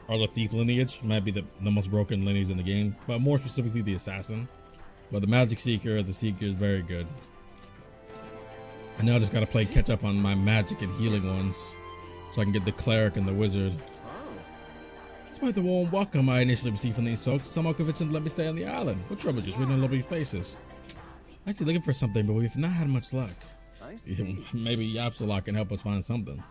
or the Thief lineage might be the most broken lineage in the game, but more specifically the Assassin. But the Magic Seeker, the Seeker is very good. I now just gotta play catch up on my magic and healing ones, so I can get the Cleric and the Wizard. Despite the warm welcome I initially received from these folks, somehow convinced them to let me stay on the island. What trouble just reading lovely faces? Actually looking for something, but we've not had much luck. Maybe Yapsalok can help us find something.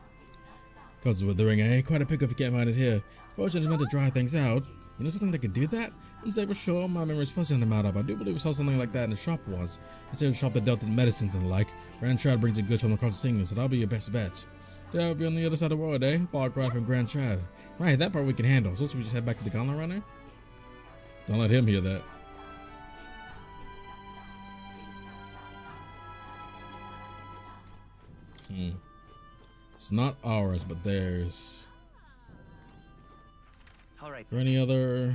Cause with the ring, I ain't quite a pick if you can't find it here. Fortune is meant to dry things out. You know something that could do that? And say for sure, my memory's fuzzy on the matter, but I do believe we saw something like that in the shop once. It's a shop that dealt in medicines and the like. Grand Trad brings in goods from across the singers, so that'll be your best bet. That'll be on the other side of the world, eh? Far cry from Grand Trad. Right, that part we can handle. So should we just head back to the Gauntlet Runner? Don't let him hear that. It's not ours, but theirs. All right. Is there any other?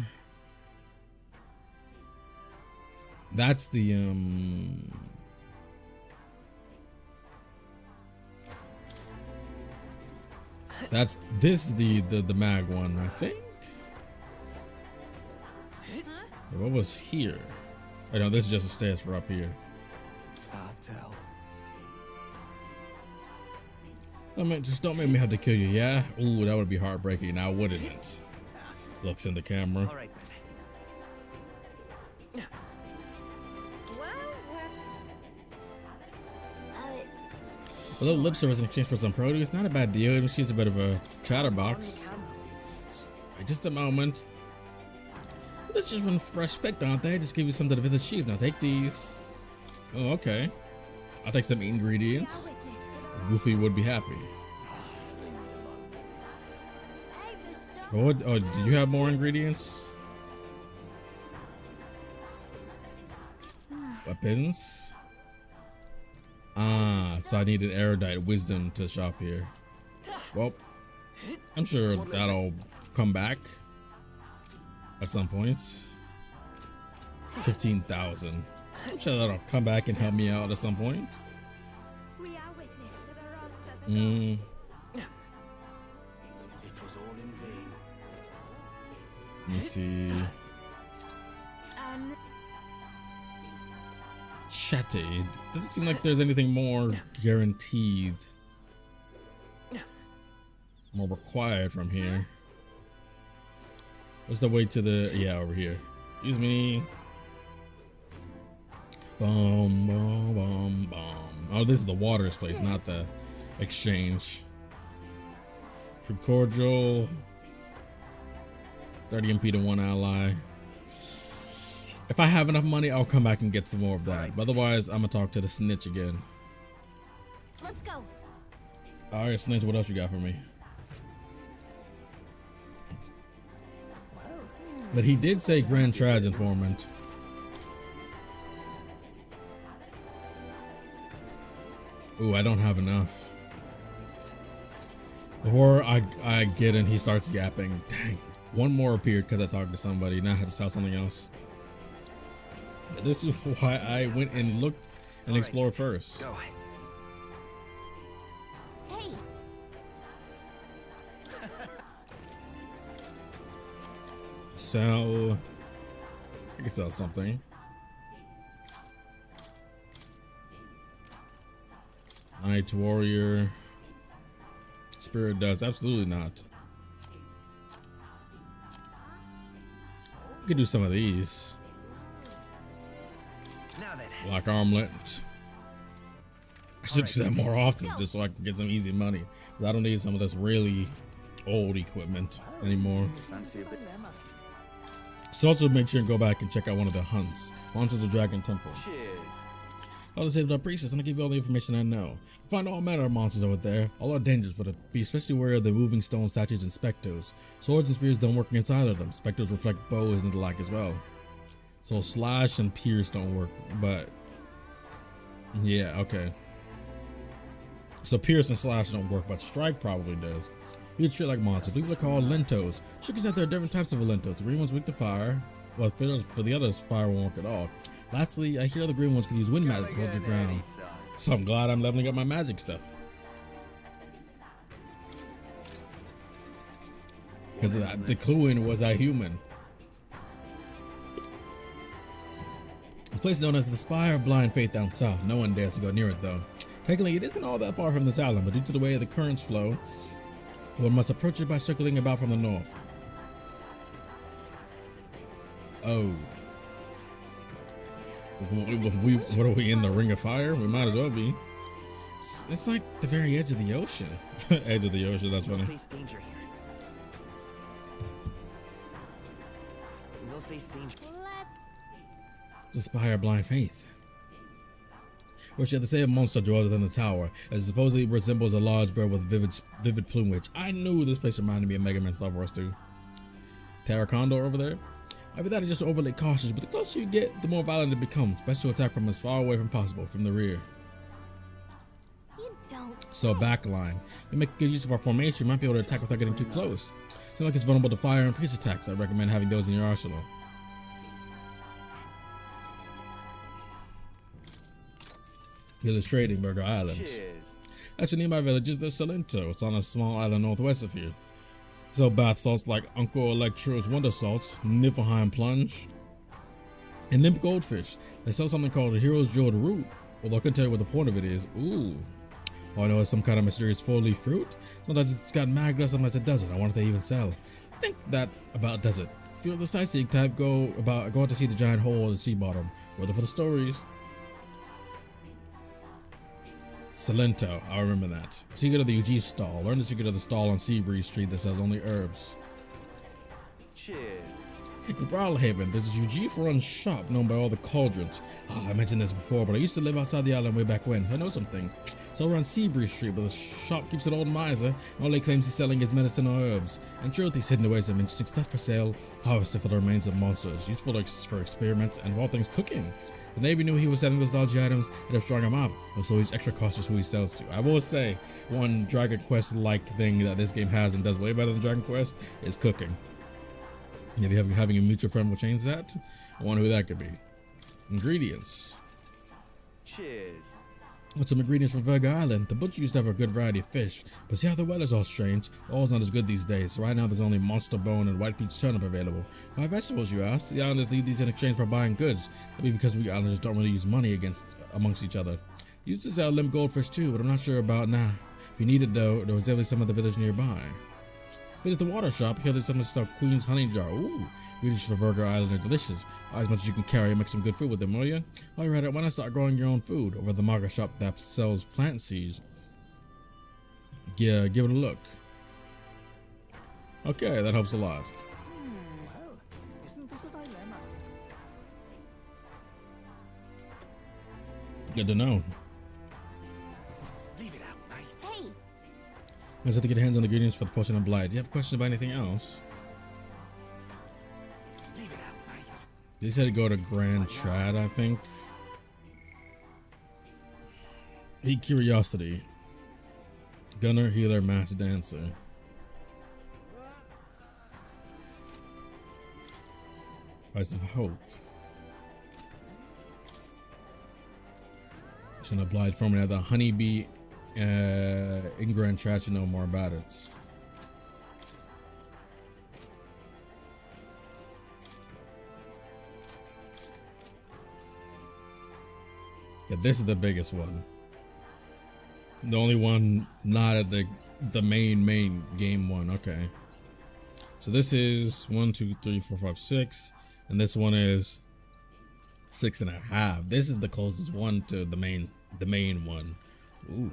That's the this is the mag one, I think. What was here? I know this is just a stairs for up here. I'll tell. Just don't make me have to kill you, yeah? Ooh, that would be heartbreaking. Now wouldn't it? Looks in the camera. All right. A little lip service in exchange for some produce, not a bad deal. Even she's a bit of a chatterbox. Wait just a moment. This just one fresh picked, aren't they? Just give you some to the village chief. Now take these. Oh, okay. I'll take some ingredients. Goofy would be happy. Oh, do you have more ingredients? Weapons. Ah, so I needed erudite wisdom to shop here. Well, I'm sure that'll come back at some point. 15,000. I'm sure that'll come back and help me out at some point. It was all in vain. Let me see. Chatty. Doesn't seem like there's anything more guaranteed, more required from here. What's the way to the, yeah, over here. Excuse me. Boom, boom, boom, boom. Oh, this is the water's place, not the exchange. Fruit cordial. 30 MP to 1 ally. If I have enough money, I'll come back and get some more of that. But otherwise, I'm gonna talk to the snitch again. Let's go. All right, snitch, what else you got for me? But he did say Grand Trad's informant. Ooh, I don't have enough. Before I get in, he starts yapping. Dang, one more appeared because I talked to somebody. Now I had to sell something else. This is why I went and looked and explored first. Go. Hey. Sell. I can sell something. Night Warrior. Spirit Dust. Absolutely not. We could do some of these. Now then. Black Armlet. I should do that more often just so I can get some easy money. Because I don't need some of this really old equipment anymore. So also make sure and go back and check out one of the hunts. Monsters of Dragon Temple. Cheers. All the saved up priestess, and I'll give you all the information I know. You find all manner of monsters over there. All are dangerous, but be especially wary of the moving stone statues and specters. Swords and spears don't work inside of them. Specters reflect bows and the like as well. So slash and pierce don't work, but yeah, okay. So pierce and slash don't work, but strike probably does. You treat like monsters. People are called lentos. Shook is that there are different types of lentos. The green one's weak to fire, while for the others, fire won't work at all. Lastly, I hear the green ones can use wind magic to hold your ground. So I'm glad I'm leveling up my magic stuff. Because the clue in was I human. This place is known as the Spire of Blind Faith down south. No one dares to go near it though. Technically, it isn't all that far from this island, but due to the way the currents flow, one must approach it by circling about from the north. Oh. What are we in the Ring of Fire? We might as well be. It's like the very edge of the ocean. Edge of the ocean, that's funny. We'll face danger here. We'll face danger. It's the Spire of Blind Faith, which the same monster dwells within the tower, as it supposedly resembles a large bird with vivid plumage. I knew this place reminded me of Mega Man Star Wars 2. Terra Condor over there. I bet that is just overly cautious, but the closer you get, the more violent it becomes. Best to attack from as far away from possible, from the rear. So backline. We make good use of our formation. You might be able to attack without getting too close. Seems like it's vulnerable to fire and pierce attacks. I recommend having those in your arsenal. Illustrating Burger Island. Cheers. That's the nearby village is the Salento. It's on a small island northwest of here. So bath salts like Uncle Electro's Wonder Salts, Niflheim Plunge, and Limp Goldfish. They sell something called a Hero's Jeweled Root, although I couldn't tell you what the point of it is. Ooh. All I know is some kind of mysterious four-leaf fruit. Sometimes it's got maggots, sometimes it doesn't. I wonder if they even sell. I think that about does it. If you're the sightseeing type, go out to see the giant hole at the sea bottom. Whether for the stories. Salento, I remember that. Secret of the UG stall. Learn the secret of the stall on Seabreeze Street that sells only herbs. Cheers. In Brawlhaven, there's a UG-run shop known by all the cauldrons. I mentioned this before, but I used to live outside the island way back when. I know something. So we're on Seabreeze Street, but the shop keeps an old miser, and all he claims he's selling is medicine or herbs. In truth, he's hidden away some interesting stuff for sale, harvested for the remains of monsters, useful for experiments, and of all things cooking. The Navy knew he was selling those dodgy items and have strung him up, so he's extra cautious who he sells to. I will say, one Dragon Quest-like thing that this game has and does way better than Dragon Quest is cooking. Maybe having a mutual friend will change that. I wonder who that could be. Ingredients. Cheers. With some ingredients from Virga Island, the butcher used to have a good variety of fish, but see how the weather's all strange? Oil's not as good these days, so right now there's only monster bone and white peach turnip available. Why vegetables, you ask? The islanders need these in exchange for buying goods. That'd be because we islanders don't really use money amongst each other. Used to sell limp goldfish too, but I'm not sure about now. If you need it though, there was definitely some at the village nearby. Visit the water shop, here there's something called Queen's Honey Jar. Ooh, ingredients for Virga Island are delicious. Buy as much as you can carry and make some good food with them, will you? While you're at it, why not start growing your own food over at the manga shop that sells plant seeds? Yeah, give it a look. Okay, that helps a lot. Well, isn't this a dilemma? Good to know. Leave it out, mate. Hey, I just have to get hands on the ingredients for the potion of blight. Do you have questions about anything else? Leave it out, mate. They said to go to Grand Trad, I think. Eat Curiosity. Gunner, Healer, Mass Dancer. Price of Hope. Should applied for me. The Honeybee in Grand Trad, you know more about it. Yeah, this is the biggest one. The only one not at the main game one. Okay. So this is 1, 2, 3, 4, 5, 6, and this one is 6.5. This is the closest one to the main one. Ooh.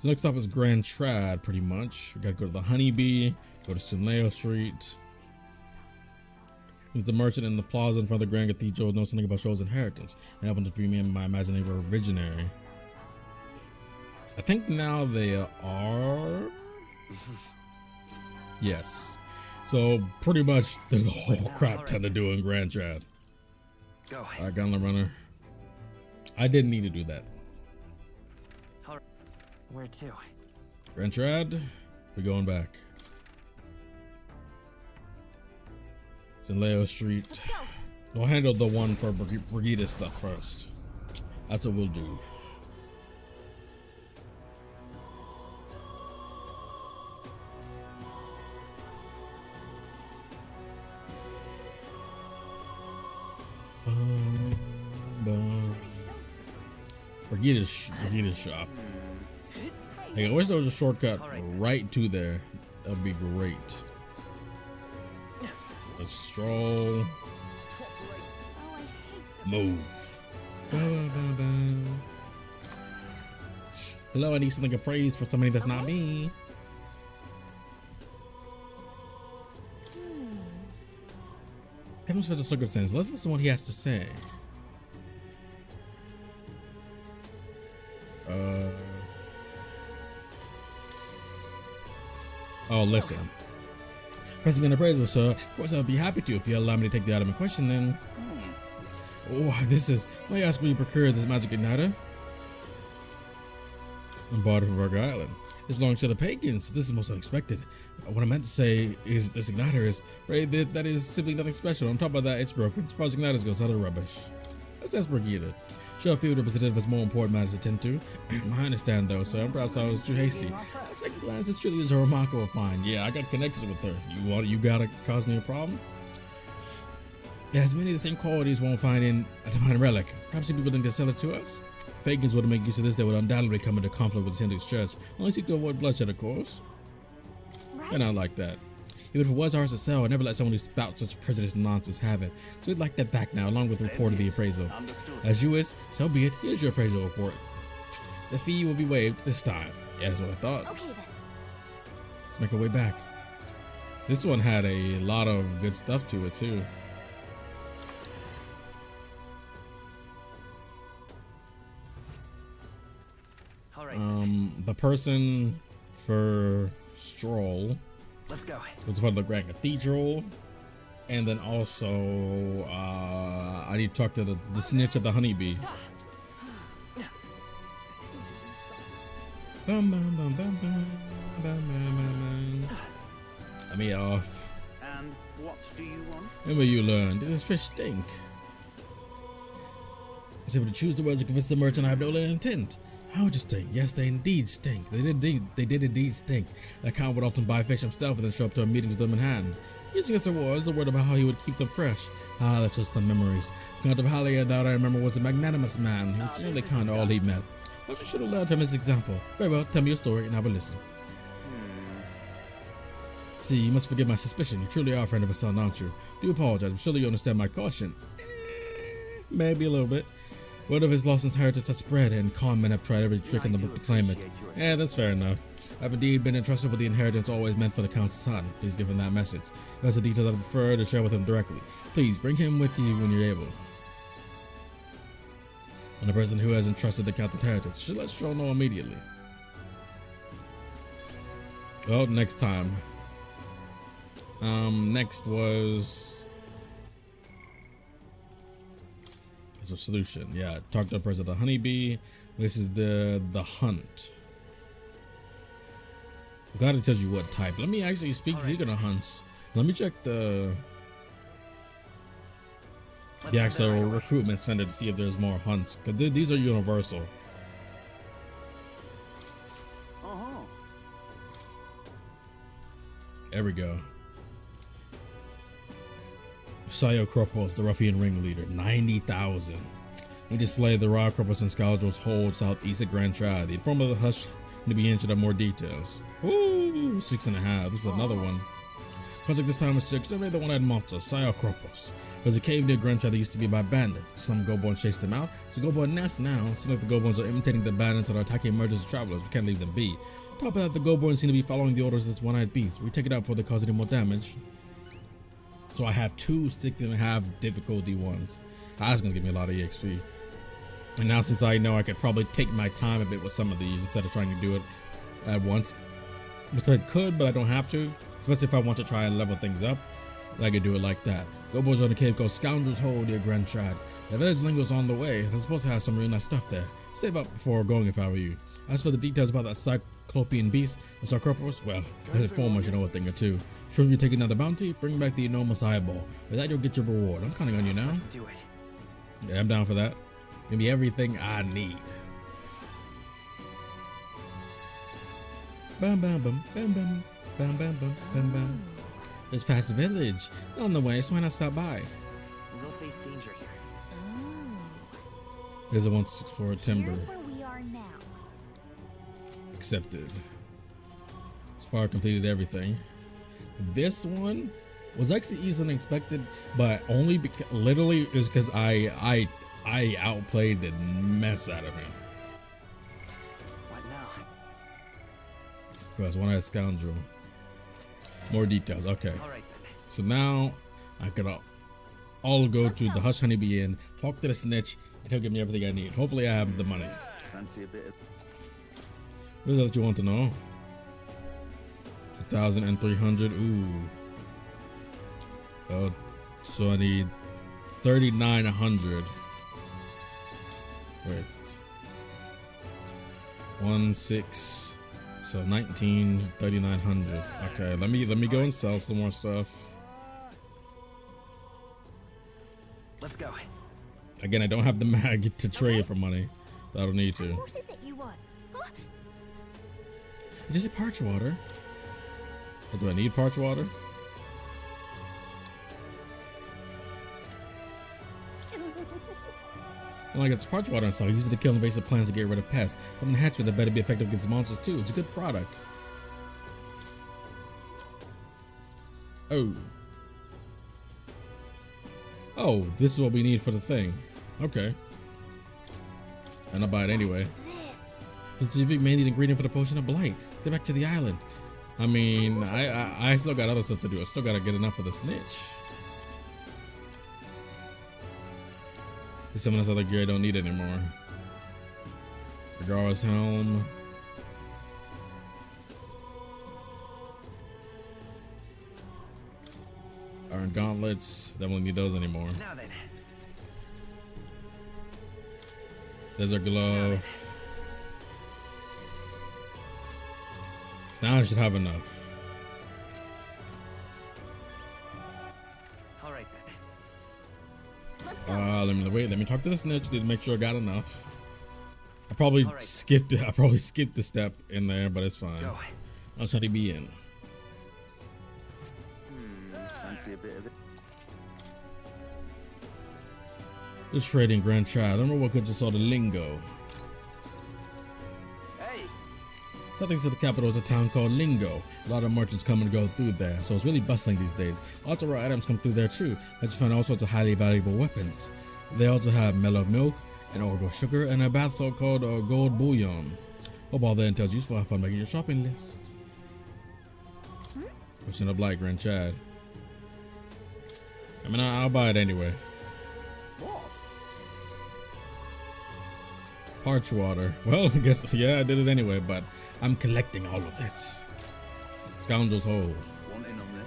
So next up is Grand Trad, pretty much. We gotta go to the Honeybee, go to Simleo Street. He's the merchant in the plaza in front of the Grand Cathedral, knows something about Shoal's inheritance, and happened to free me and my imaginary visionary. I think now they are. Yes. So pretty much there's a whole crap ton to do in Grand Trad. Go. Alright, Gauntlet Runner. I didn't need to do that. Where to? Grand Trad, we're going back. Leo Street. We'll handle the one for Brigitte stuff first. That's what we'll do. Brigitte's shop. Hey, I wish there was a shortcut right to there. That'd be great. Let's stroll. Move. Hello, I need something to praise for somebody that's not me. Give him special circumstance. Let's listen to what he has to say. Oh, listen. President Appraisal, sir. Of course, I'll be happy to if you allow me to take the item in question, then. Oh, this is. May I ask where you procured this magic igniter? I'm bought it from Virgo Island. It belongs to the pagans. This is most unexpected. What I meant to say is this igniter is. Right, that is simply nothing special. On top of that, it's broken. As far as igniters goes, utter rubbish. That's Brigitte. Sure, a field representative has more important matters to attend to. I understand, though, sir. Perhaps I was too hasty. At second glance, this truly is a remarkable find. Yeah, I got connections with her. You gotta cause me a problem? It has many of the same qualities one will find in a divine relic. Perhaps if people think to sell it to us? Pagans would make use of this, they would undoubtedly come into conflict with the Hindu church. Only seek to avoid bloodshed, of course. Right. And I like that. Even if it was ours to sell, I'd never let someone who spouts such prejudiced nonsense have it. So we'd like that back now, along with the report of the appraisal. As you wish, so be it. Here's your appraisal report. The fee will be waived this time. Yeah, that's what I thought. Okay, then. Let's make our way back. This one had a lot of good stuff to it, too. The person for Stroll. Let's go. It's part of the Grand Cathedral. And then also, I need to talk to the snitch at the Honeybee. Bum, bum, bum, bum, bum, bum, bum, bum. Let me off. And what do you want? Remember you learned. This fish stink. I was able to choose the words to convince the merchant I have no ill intent. How would you stink? Yes, they indeed stink. They did indeed stink. That Count would often buy fish himself and then show up to our meetings with them in hand. Using as there was, the word about how he would keep them fresh. Ah, that's just some memories. Count of Halia, that I remember, was a magnanimous man. He was generally kind to all he met. Perhaps we should have learned from his example. Very well, tell me your story and I will listen. See, you must forgive my suspicion. You truly are a friend of a son, aren't you? Do apologize. I'm sure you understand my caution. Maybe a little bit. Word of his lost inheritance has spread, and con men have tried every trick in the book to claim it. Yeah, that's fair enough. I've indeed been entrusted with the inheritance always meant for the Count's son. Please give him that message. That's the details I prefer to share with him directly. Please bring him with you when you're able. And the person who has entrusted the Count's inheritance should let Stroll know immediately. Well, next time. Next was... a solution. Yeah, talk to the person at the Honeybee. This is the hunt. I'm glad it tells you what type. Let me actually speak to the hunts. Let me check the actual recruitment center to see if there's more hunts, because these are universal. There we go. Sayo Kropos, the ruffian ringleader, 90,000. Need to slay the raw Kropos and scoundrels hold southeast of Grand Trad. The informant of the hush need to be hinted at more details. Ooh, 6.5. This is another one. Project this time was to exterminate the one-eyed monster, Sidequests. There's a cave near Grunchad that used to be by bandits. Some Goborns chased them out. It's a Goborn nest now. Seems like the Goborns are imitating the bandits and are attacking emergency travelers. We can't leave them be. On top of that, the Goborns seem to be following the orders of this one-eyed beast. We take it out before they cause any more damage. So I have 2 6.5 difficulty ones. That's gonna give me a lot of EXP. And now since I know I could probably take my time a bit with some of these instead of trying to do it at once. Which I could, but I don't have to. Especially if I want to try and level things up. I could do it like that. Goborns on a cave called Scoundrel's Hole near Grunchad. The village lingo's on the way. They're supposed to have some really nice stuff there. Save up before going if I were you. As for the details about that cyclopean beast, the Sarcopterus, well, the informer should know a thing or two. Sure, if you're taking out the bounty, bring back the enormous eyeball. With that, you'll get your reward. I'm counting on you now. Let's do it. Yeah, I'm down for that. Give me everything I need. Bum bum bum bum bum bum bum bum bum bum. It's past the village. On the way, so why not stop by? We'll face danger here. There's a 164 timber. Here's where we are now. Accepted. As far completed everything. This one was actually easier than expected, but only because literally it was because I outplayed the mess out of him. What now? Because one-eyed scoundrel. More details. Okay. All right then. So now I could all go to the Hush Honeybee Inn, talk to the snitch, and he'll give me everything I need. Hopefully I have the money. Fancy a bit of... What else you want to know? 1,300. Ooh. Oh, so I need 3,900. Wait. 1,6. So 3,900. Okay, let me go and sell some more stuff. Let's go. Again, I don't have the mag to trade for money. So I don't need to. What is it you want? Huh? Did you say parch water? Or do I need parch water? Well, I got parch water installed. Use it to kill invasive plants to get rid of pests. Something hatched with that better be effective against monsters too. It's a good product. Oh, this is what we need for the thing. Okay. And I'll buy it anyway. This is the main ingredient for the potion of blight. Get back to the island. I mean, I still got other stuff to do. I still gotta get enough for the snitch. There's some of this other gear I don't need anymore. Regardless helm. Iron gauntlets. Definitely need those anymore. Now then. Desert glove. Now I should have enough. All right then. Let me talk to the snitch. Need to make sure I got enough. I probably All right. skipped it. I probably skipped the step in there, but it's fine. Go. I'll let he be in. Fancy a bit of it. The trading grandchild. I don't know what good just saw the lingo. Hey. Something to the capital is a town called Lingo. A lot of merchants come and go through there, so it's really bustling these days. Lots of rare items come through there too. I just found all sorts of highly valuable weapons. They also have mellow milk, and orgo sugar, and a bath salt called gold bouillon. Hope all that intel's useful. Have fun making your shopping list. Person of Blight, Grand Chad. I mean, I'll buy it anyway. What? Parch water. Well, I guess, yeah, I did it anyway, but I'm collecting all of it. Scoundrel's Hole. Wanting on this?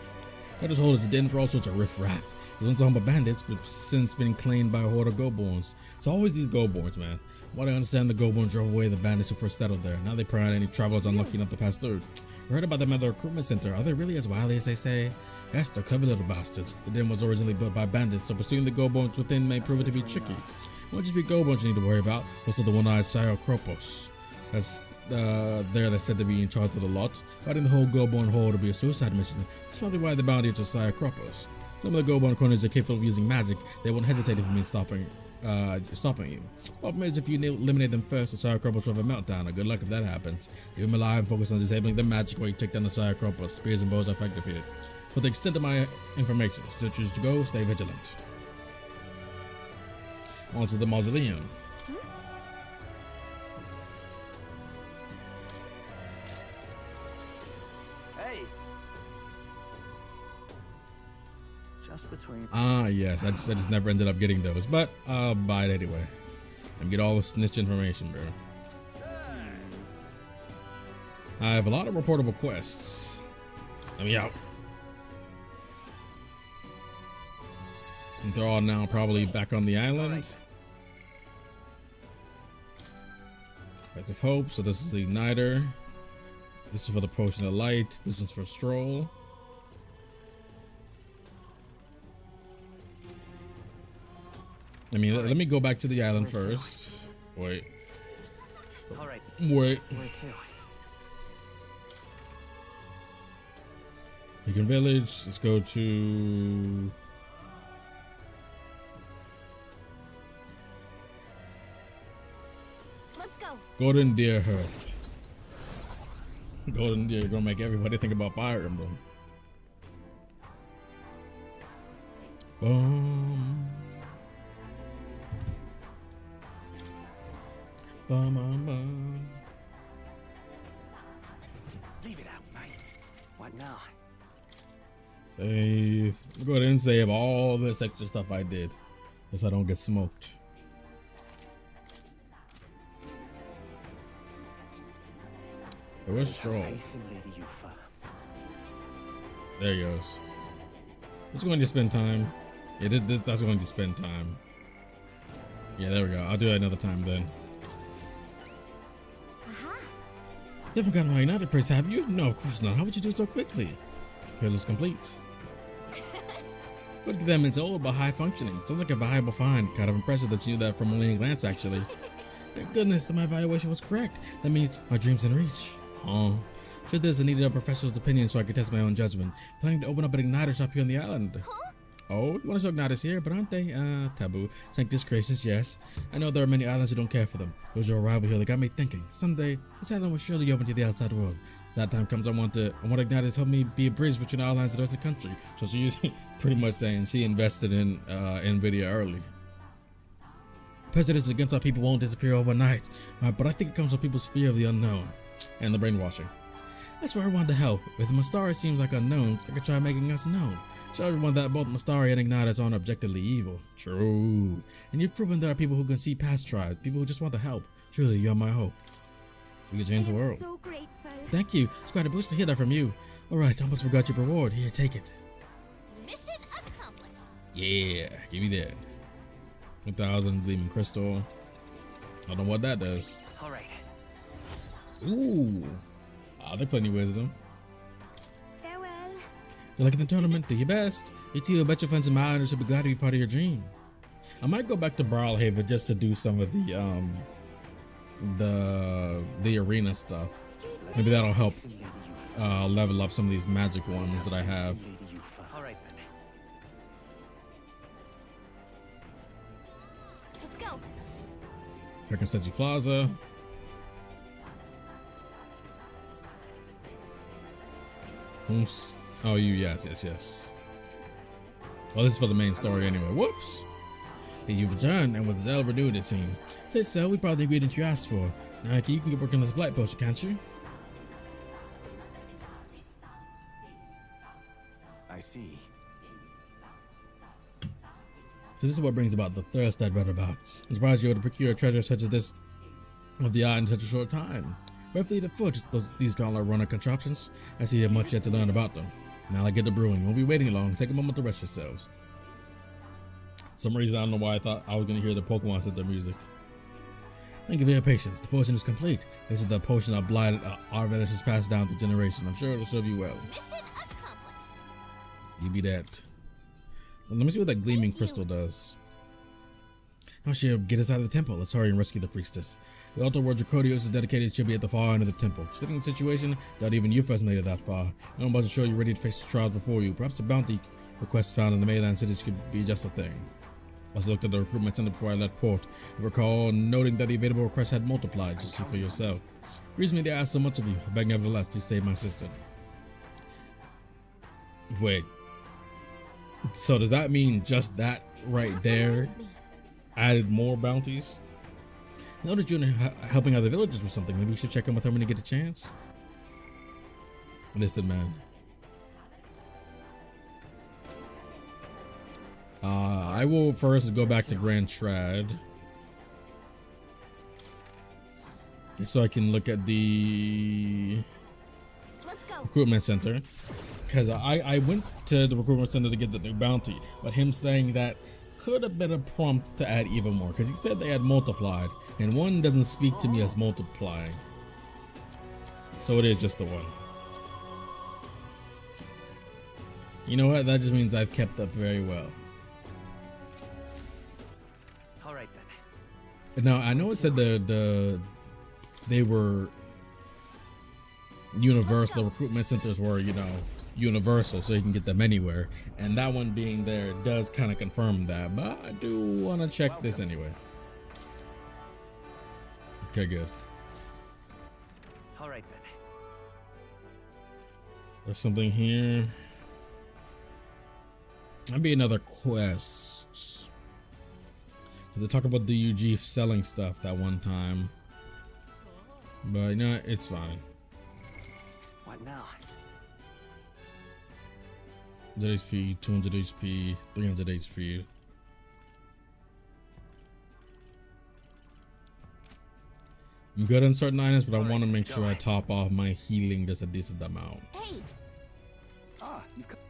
Scoundrel's Hole is a den for all sorts of riffraff. It was once home by bandits, but since been claimed by a horde of Goborns. It's always these Goborns, man. What I understand, the Goborns drove away the bandits who first settled there. Now they prey on any travelers unlucky enough to pass through. We heard about them at the recruitment center. Are they really as wily as they say? Yes, they're clever little bastards. The den was originally built by bandits, so pursuing the Goborns within may prove it to be tricky. It won't just be Goborns you need to worry about. Also the one-eyed Sidequests. That's there that's said to be in charge of the lot. Fighting the whole Goborn horde will be a suicide mission. That's probably why the bounty is just Sidequests. Some of the Goborn corners are capable of using magic. They won't hesitate if it means stopping you. Problem is, if you eliminate them first, the Sidequests will have a meltdown. Good luck if that happens. Leave them alive and focus on disabling the magic while you take down the Sidequests. Spears and bows are effective here. with the extent of my information. Still choose to go, stay vigilant. On to the mausoleum. Hey. Just between. Ah, yes. I just never ended up getting those, but I'll buy it anyway and get all the snitch information, bro. I have a lot of reportable quests. Let me out. And they're all now probably back on the island. Rest of Hope. So this is the Igniter. This is for the Potion of Light. This is for Stroll. I mean, let me go back to the island first. Wait. All right. Wait. Where to? Beacon Village. Let's go to. Let's go. Golden Deer Hearth. Golden Deer, gonna make everybody think about Fire Emblem. Boom. Bum, bum, bum. Leave it out, mate. What now? Save. Go ahead and save all this extra stuff I did, so I don't get smoked. Where's Stroll? Faith in Lady Eupha. There he goes. It's going to spend time. Yeah, that's going to spend time. Yeah, there we go. I'll do it another time then. You haven't gotten my United Praise, have you? No, of course not. How would you do it so quickly? Pillars complete. Good them into old but high functioning. Sounds like a valuable find. Kind of impressive that you knew that from only a glance, actually. Thank goodness that my evaluation was correct. That means my dream's in reach. Oh. Sure, there's a needed a professional's opinion so I can test my own judgment. Planning to open up an igniter shop here on the island. Huh? Oh, you want to show igniters here, but aren't they taboo? Sanctus creations, yes. I know there are many islands who don't care for them. It was your arrival here that got me thinking. Someday, this island will surely open to the outside world. That time comes, I want igniters to help me be a bridge between our islands and the rest of the country. So she's pretty much saying she invested in NVIDIA early. Prejudice against our people won't disappear overnight, but I think it comes from people's fear of the unknown and the brainwashing. That's where I wanted to help. If Mustari seems like unknowns, I could try making us known. Show everyone that both Mustari and Igniters aren't objectively evil. True. And you've proven there are people who can see past tribes, people who just want to help. Truly, you're my hope. You can change the world. So grateful. Thank you. It's quite a boost to hear that from you. Alright, almost forgot your reward. Here, take it. Mission accomplished. Yeah, give me that. 1,000 gleaming crystal. I don't know what that does. All right. Ooh. Ah, they're plenty wisdom. Farewell. Good luck in the tournament. Do your best. You too. I bet your friends and my islanders will be glad to be part of your dream. I might go back to Brawlhaven just to do some of the arena stuff. Maybe that'll help level up some of these magic ones that I have. All right then. Let's go. Freaking Plaza. Oh, yes. Well, this is for the main story anyway. Whoops. Hey, you've returned, and with zeal renewed, it seems. Say so, we brought the ingredients you asked for. Now, you can get working on this blight potion, can't you? I see. So this is what brings about the thirst I'd read about. I'm surprised you were able to procure a treasure such as this of the eye in such a short time. Where fleet of foot, these gauntlet runner contraptions? I see you have much yet to learn about them. Now I get to brewing. Won't be waiting long. Take a moment to rest yourselves. For some reason, I don't know why I thought I was going to hear the Pokemon Center music. Thank you for your patience. The potion is complete. This is the potion of blight Arvelis has passed down through generations. I'm sure it'll serve you well. Mission accomplished. You be that. Well, let me see what that gleaming crystal does. How should you get us out of the temple? Let's hurry and rescue the priestess. The altar where Dracodios is dedicated should be at the far end of the temple. Sitting in a situation that even you first made it that far. I'm about to show you ready to face the trials before you. Perhaps a bounty request found in the mainland cities could be just a thing. Also looked at the recruitment center before I left port. I recall noting that the available requests had multiplied. Just see for yourself. Reason me to ask so much of you. I beg nevertheless, please save my sister. Wait. So does that mean just that right there added more bounties? I noticed you're helping other villagers with something. Maybe we should check in with her when you get a chance. Listen, man. I will first go back to Grand Trad, so I can look at the recruitment center, because I went to the recruitment center to get the new bounty, but him saying that could have been a prompt to add even more, because he said they had multiplied, and one doesn't speak to me as multiplying, so it is just the one. You know what? That just means I've kept up very well. All right then. Now I know it said they were universal. The recruitment centers were, you know, universal, so you can get them anywhere. And that one being there does kind of confirm that. But I do want to check this anyway. Okay, good. All right then. There's something here. That'd be another quest. They talk about the UG selling stuff that one time, but no, it's fine. What now? 100 HP, 200 HP, 300 HP. I'm good on certain items, but I want to make sure I top off my healing just a decent amount. Hey. Ah, you've come.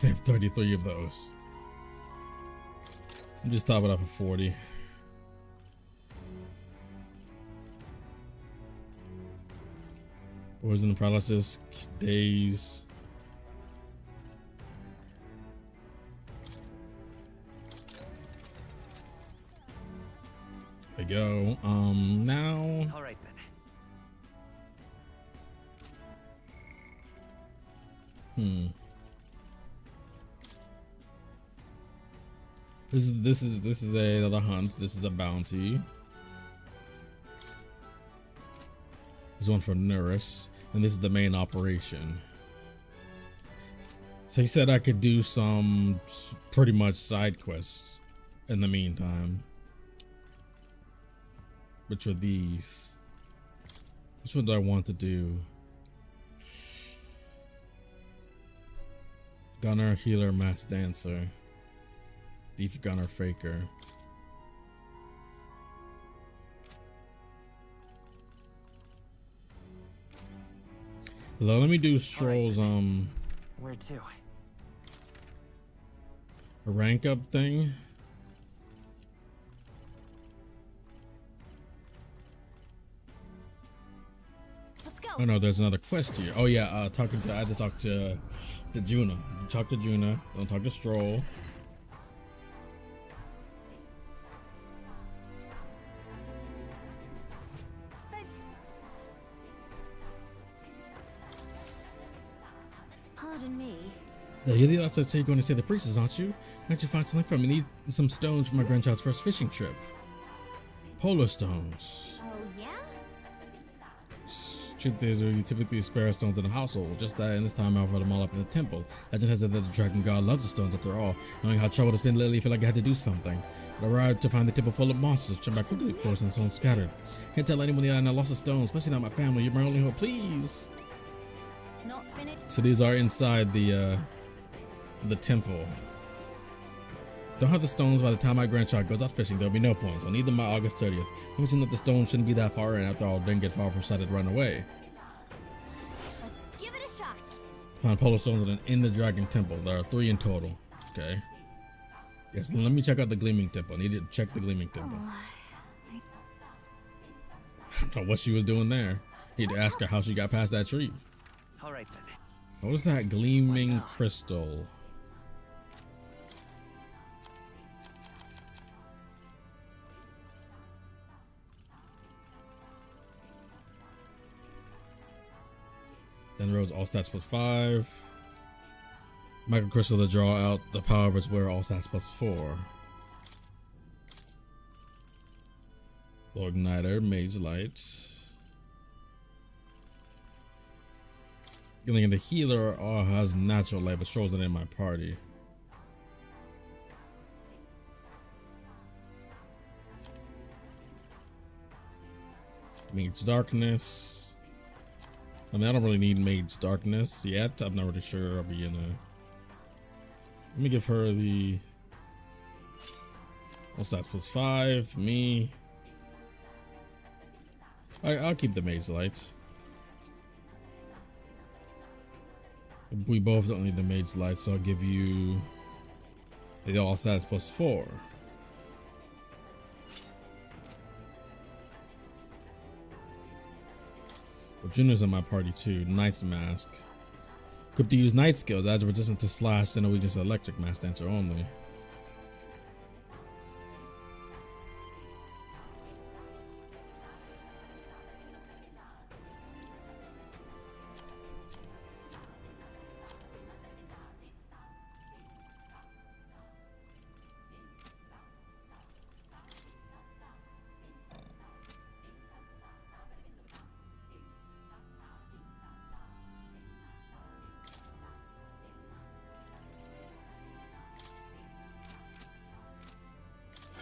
I have 33 of those. I'm just top it up for 40. Poison paralysis, days. There we go. Now. All right then. This is another hunt. This is a bounty. There's one for Nurse, and this is the main operation. So he said I could do some pretty much side quests in the meantime. Which are these? Which one do I want to do? Gunner, Healer, Mass Dancer. Thief, Gunner, Faker. Let me do Stroll's Where to? a rank up thing. Let's go. Oh no, there's another quest here. Oh yeah, I had to talk to Juna. Talk to Juna. Don't talk to Stroll. Pardon me. Yeah, you're the outside, so you're going to say the priestess, aren't you? Why don't you find something for me? I need some stones for my grandchild's first fishing trip. Polar stones. Oh yeah? Truth is, you typically spare stones in the household. Just that, and this time I brought them all up in the temple. Legend has it that the dragon god loves the stones after all. Knowing how troubled it's been lately, I feel like I had to do something. I arrived to find the temple full of monsters. Turned back quickly, of course, and stones scattered. Can't tell anyone that I lost the stones, especially not my family. You're my only hope, please. Not finished. So these are inside the temple. Don't have the stones by the time my grandchild goes out fishing. There'll be no points. I'll need them by August 30th. Mention that the stones shouldn't be that far in. After all, didn't get far from sight to run away. Let's give it a shot. Find polar stones in the dragon temple. There are 3 in total. Okay. Yes, let me check out the gleaming temple. I need to check the gleaming temple. I don't know what she was doing there. Need to ask her how she got past that tree. All right then. What was that gleaming crystal? Then the roads all stats +5. Micro crystal to draw out the power of its wearer, all stats +4. Lord Igniter, Mage Light. Like the healer has natural light, but shows it in my party. Mage Darkness. I mean, I don't really need Mage Darkness yet. I'm not really sure I'll be gonna. Let me give her the. What's that? +5. Me. I'll keep the Mage Lights. We both don't need the Mage Lights, so I'll give you the all stats +4. Well, Juno's in my party too. Knight's Mask. Equipped to use Night skills, adds resistance to slash and a weakness to electric. Mass Dancer only.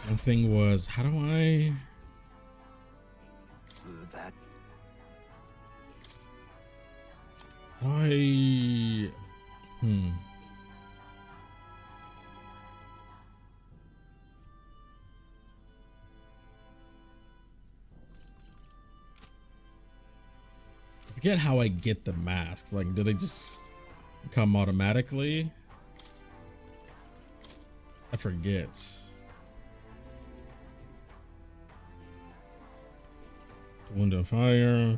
One thing was, how do I? That How do I? I forget how I get the masks. Like, do they just come automatically? I forget. Wind of Fire.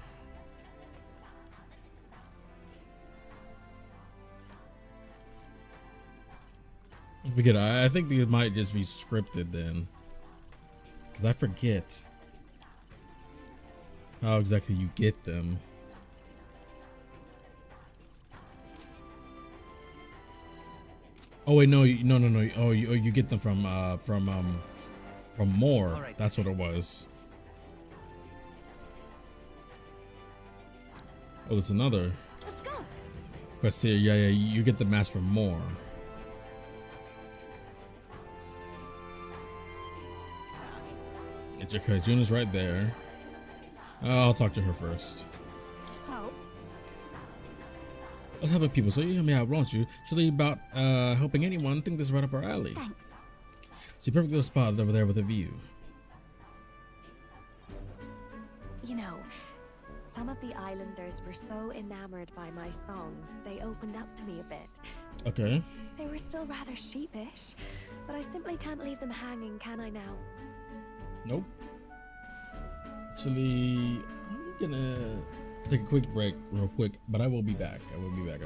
I forget. I think these might just be scripted then, because I forget how exactly you get them. Oh wait, no. Oh, you get them from more. Right. That's what it was. Oh, that's another quest here. Yeah, you get the mask from more. It's okay. Juna's right there. I'll talk to her first. Oh, Let's helping people. So you hear me out, won't you? Surely about helping anyone. Think this is right up our alley. thanks. See, perfect little spot over there with a view. You know, some of the islanders were so enamored by my songs, they opened up to me a bit. Okay. They were still rather sheepish, but I simply can't leave them hanging, can I now? Nope. Actually, I'm gonna take a quick break real quick, but I will be back. I will be back.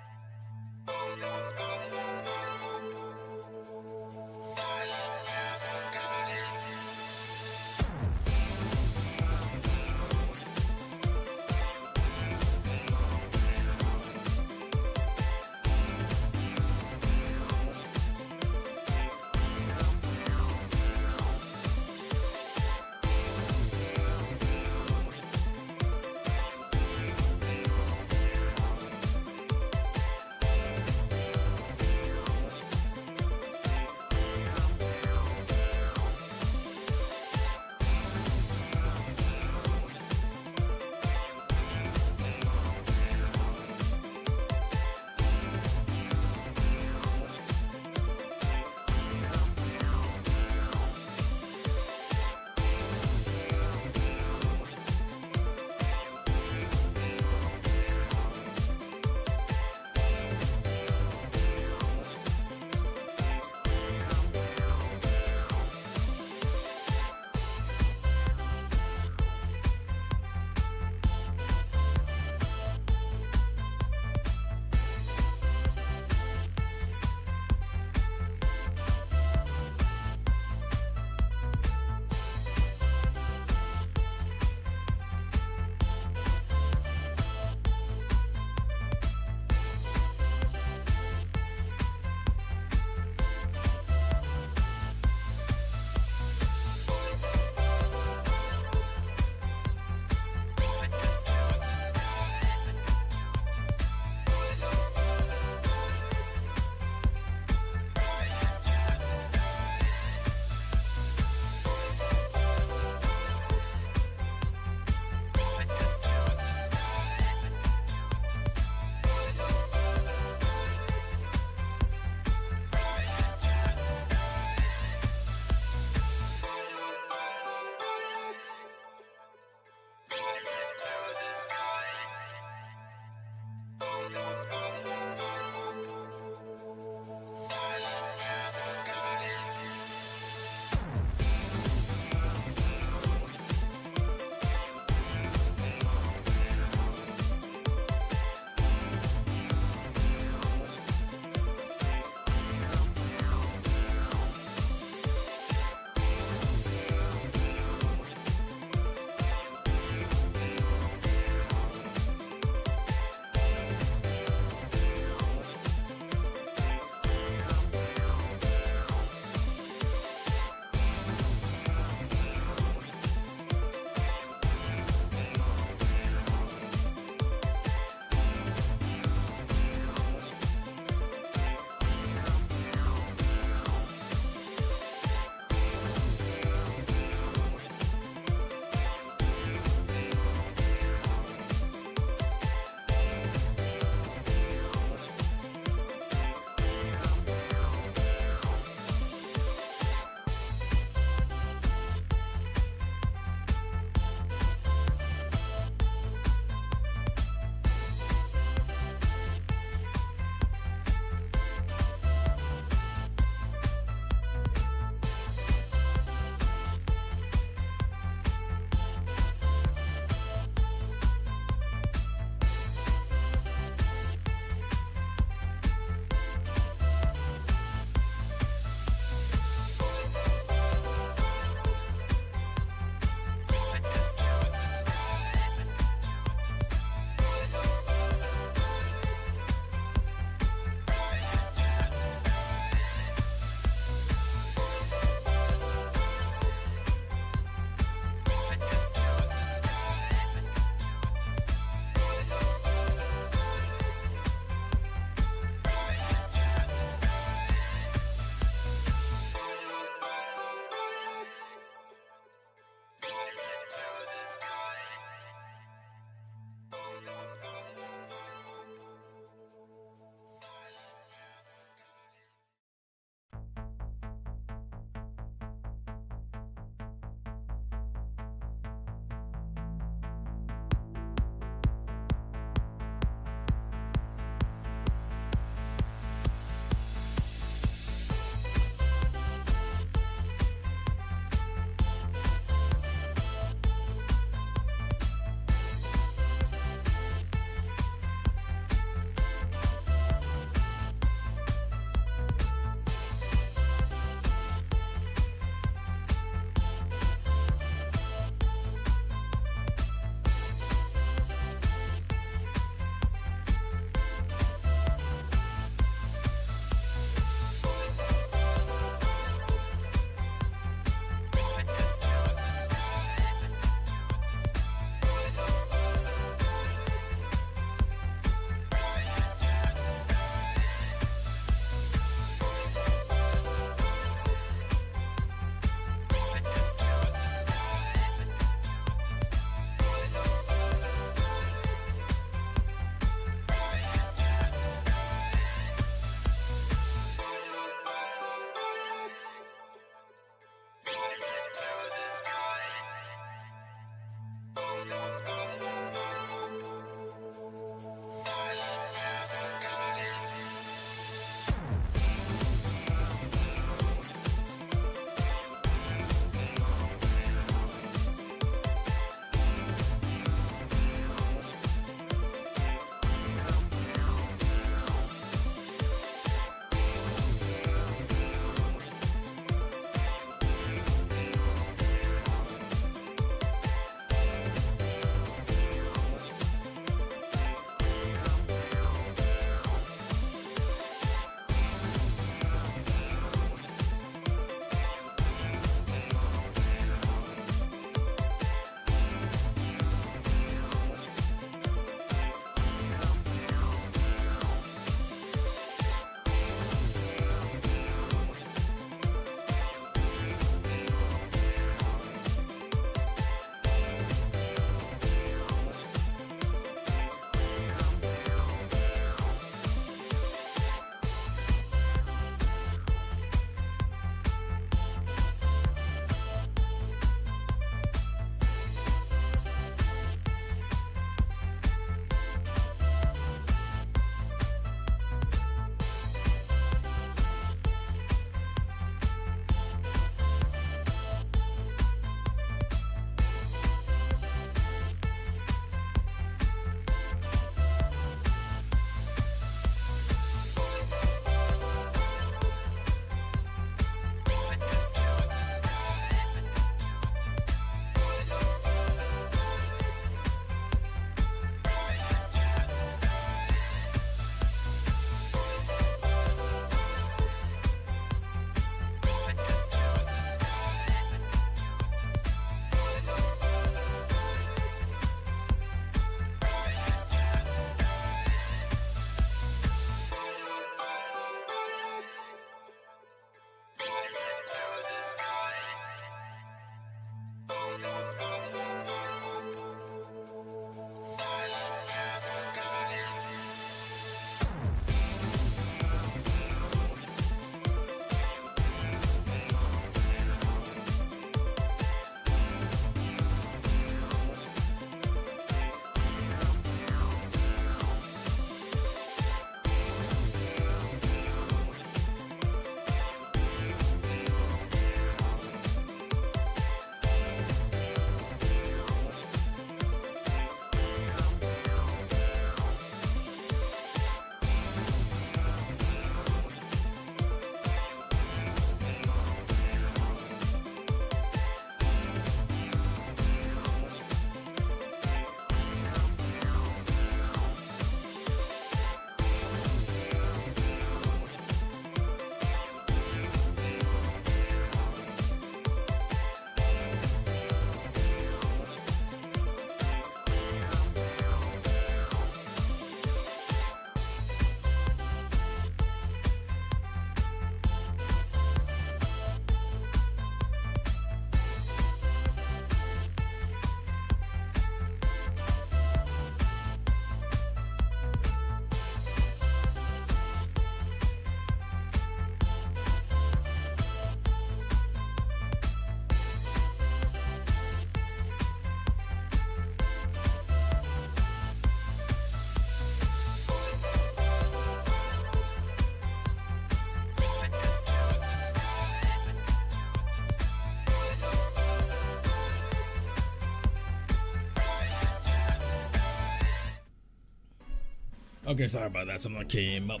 Okay, sorry about that. Something came up.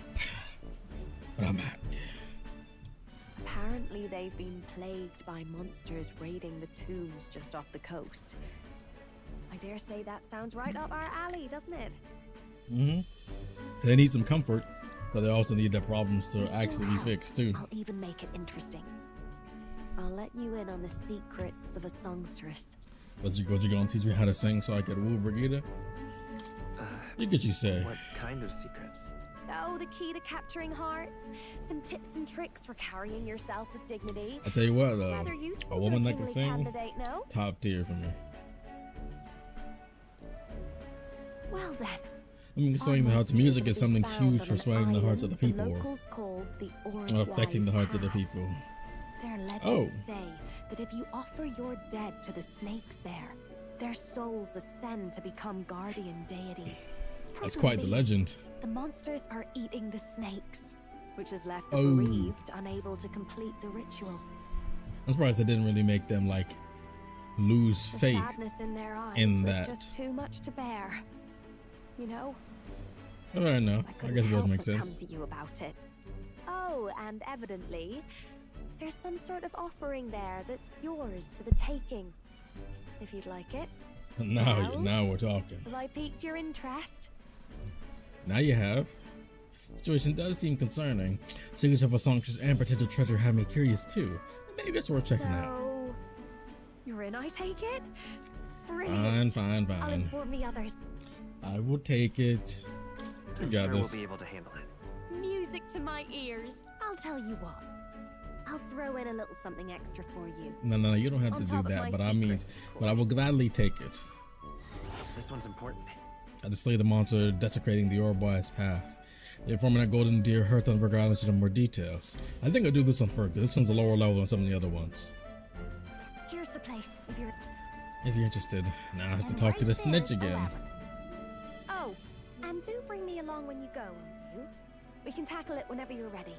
But I'm back. Apparently, they've been plagued by monsters raiding the tombs just off the coast. I dare say that sounds right up our alley, doesn't it? Mm-hmm. They need some comfort, but they also need their problems to actually be fixed too. I'll even make it interesting. I'll let you in on the secrets of a songstress. What you gonna teach me how to sing so I could woo Brigida? Look what you say. What kind of secrets? Oh, the key to capturing hearts. Some tips and tricks for carrying yourself with dignity. I tell you what though, Rather useful a to woman that kingly can sing, candidate, no? top tier for me. Well then. I mean, swaying the hearts. Music is something huge for swaying the hearts of the people, locals call the or affecting the hearts of the people. Their legends say that if you offer your dead to the snakes there, their souls ascend to become guardian deities. That's quite the legend. The monsters are eating the snakes, which has left the bereaved unable to complete the ritual. I'm surprised they didn't really make them like lose faith sadness in their eyes in was that. just too much to bear. You know? All right, no, I guess it does make come sense. to you about it. Oh, and evidently, there's some sort of offering there that's yours for the taking, if you'd like it. Now we're talking. Have I piqued your interest? Now you have. Situation does seem concerning. Secrets of a songstress and potential treasure have me curious too. Maybe it's worth checking out. So, you're in, I take it? Brilliant. Fine. I'll inform the others. I will take it. You I'm got sure this. we'll be able to handle it. Music to my ears. I'll tell you what. I'll throw in a little something extra for you. No, you don't have On to do top of that. my But I mean, secrets, but I will gladly take it. This one's important. I just slay the monster desecrating the Orboi's path. The informant at Golden Deer Hearth on Virgo Island should have more details. I think I'll do this one first, because this one's a lower level than some of the other ones. Here's the place, if you're interested. Now I have to talk to the snitch again. Oh, and do bring me along when you go, won't you? We can tackle it whenever you're ready.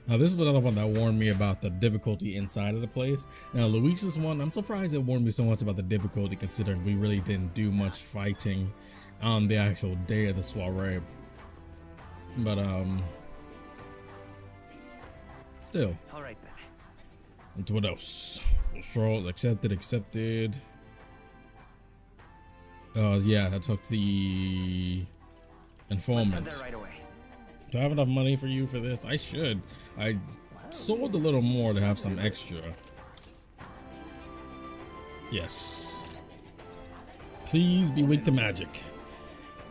Now this is another one that warned me about the difficulty inside of the place. Now Luigi's one, I'm surprised it warned me so much about the difficulty considering we really didn't do much fighting on the actual day of the soiree. But still. All right then. And what else? Stroll accepted. Yeah, I took the informant. Let's head there right away. Do I have enough money for you for this? I should. I sold a little more to have some extra. Yes. Please be weak to magic.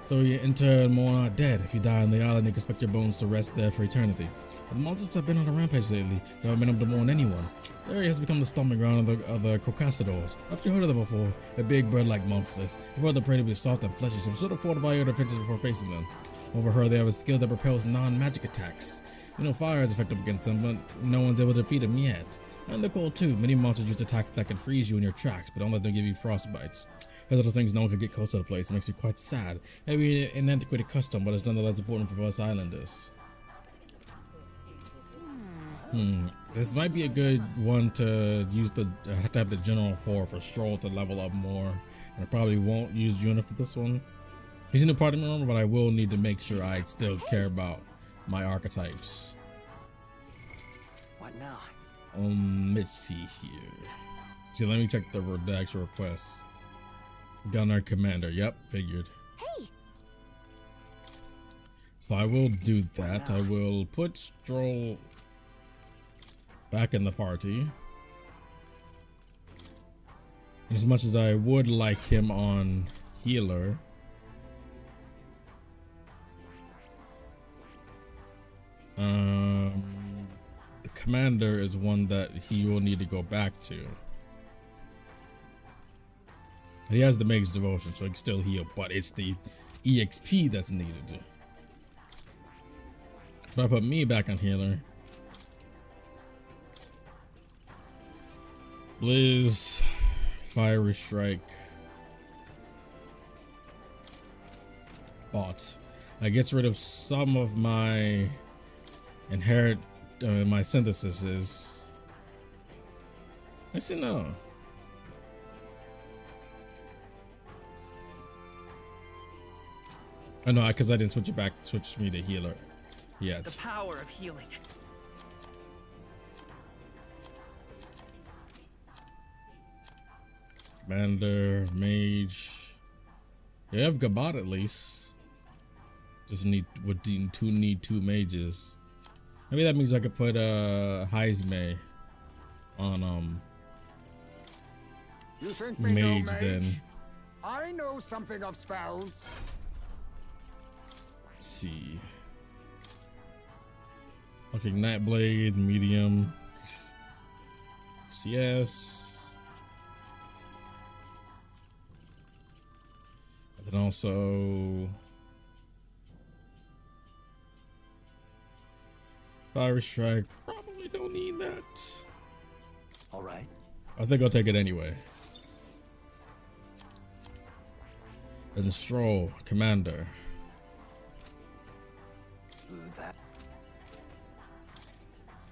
So you enter more not dead. If you die on the island, you can expect your bones to rest there for eternity. But the monsters have been on a rampage lately. They haven't been able to warn anyone. The area has become the stomping ground of the crocodilors. Perhaps you heard of them before. They're big bird-like monsters. You've heard the prey to be soft and fleshy, so sort of fortify your defenses before facing them. Overheard they have a skill that propels non-magic attacks. You know fire is effective against them, but no one's able to defeat them yet. And they're cold too. Many monsters use attack that can freeze you in your tracks, but don't let them give you frostbites. As those things, no one can get close to the place. It makes me quite sad. Maybe an antiquated custom, but it's nonetheless important for us islanders. This might be a good one to use the have to have the general for Stroll to level up more. And I probably won't use Juna for this one. He's a new party member, but I will need to make sure I still care about my archetypes. What now? Let's see here. See, let me check the actual requests. Gunner Commander. Yep, figured. Hey. So I will do that. I will put Stroll back in the party. As much as I would like him on healer. The commander is one that he will need to go back to. And he has the Mage's Devotion, so he can still heal, but it's the EXP that's needed. If I put me back on healer, Blizz, Fiery Strike, bot. That gets rid of some of my inherent, my synthesis is. Actually, no. Oh no, because I didn't switch it back. Switch me to healer yet. The power of healing. Commander, mage. Yeah, I've got bot at least. Just need two mages. Maybe that means I could put Heisme on You think me mage no mage? then. I know something of spells. Let's see. Okay, Nightblade, medium. CS. And then also Fire Strike. Probably don't need that. All right. I think I'll take it anyway. And Stroll, Commander. That.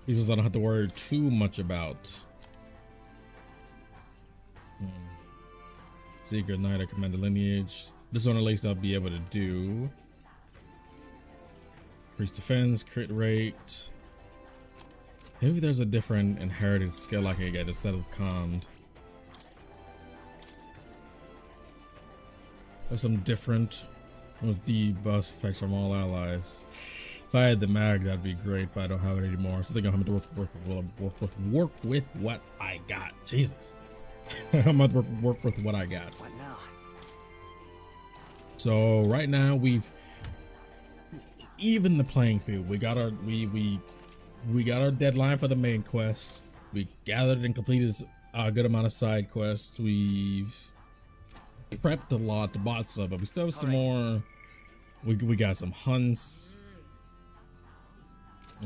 These ones I don't have to worry too much about. Secret Knight, Commander Lineage. This one at least I'll be able to do. Increase defense, crit rate. Maybe there's a different inherited skill I can get instead of command. There's some different debuff effects from all allies. If I had the mag, that'd be great, but I don't have it anymore. So I think I'm gonna have to work with what I got. Jesus. I'm gonna work with what I got. What now? So right now we've evened the playing field. We got our we got our deadline for the main quest. We gathered and completed a good amount of side quests. We've prepped a lot to bot stuff, but we still have some more. We got some hunts.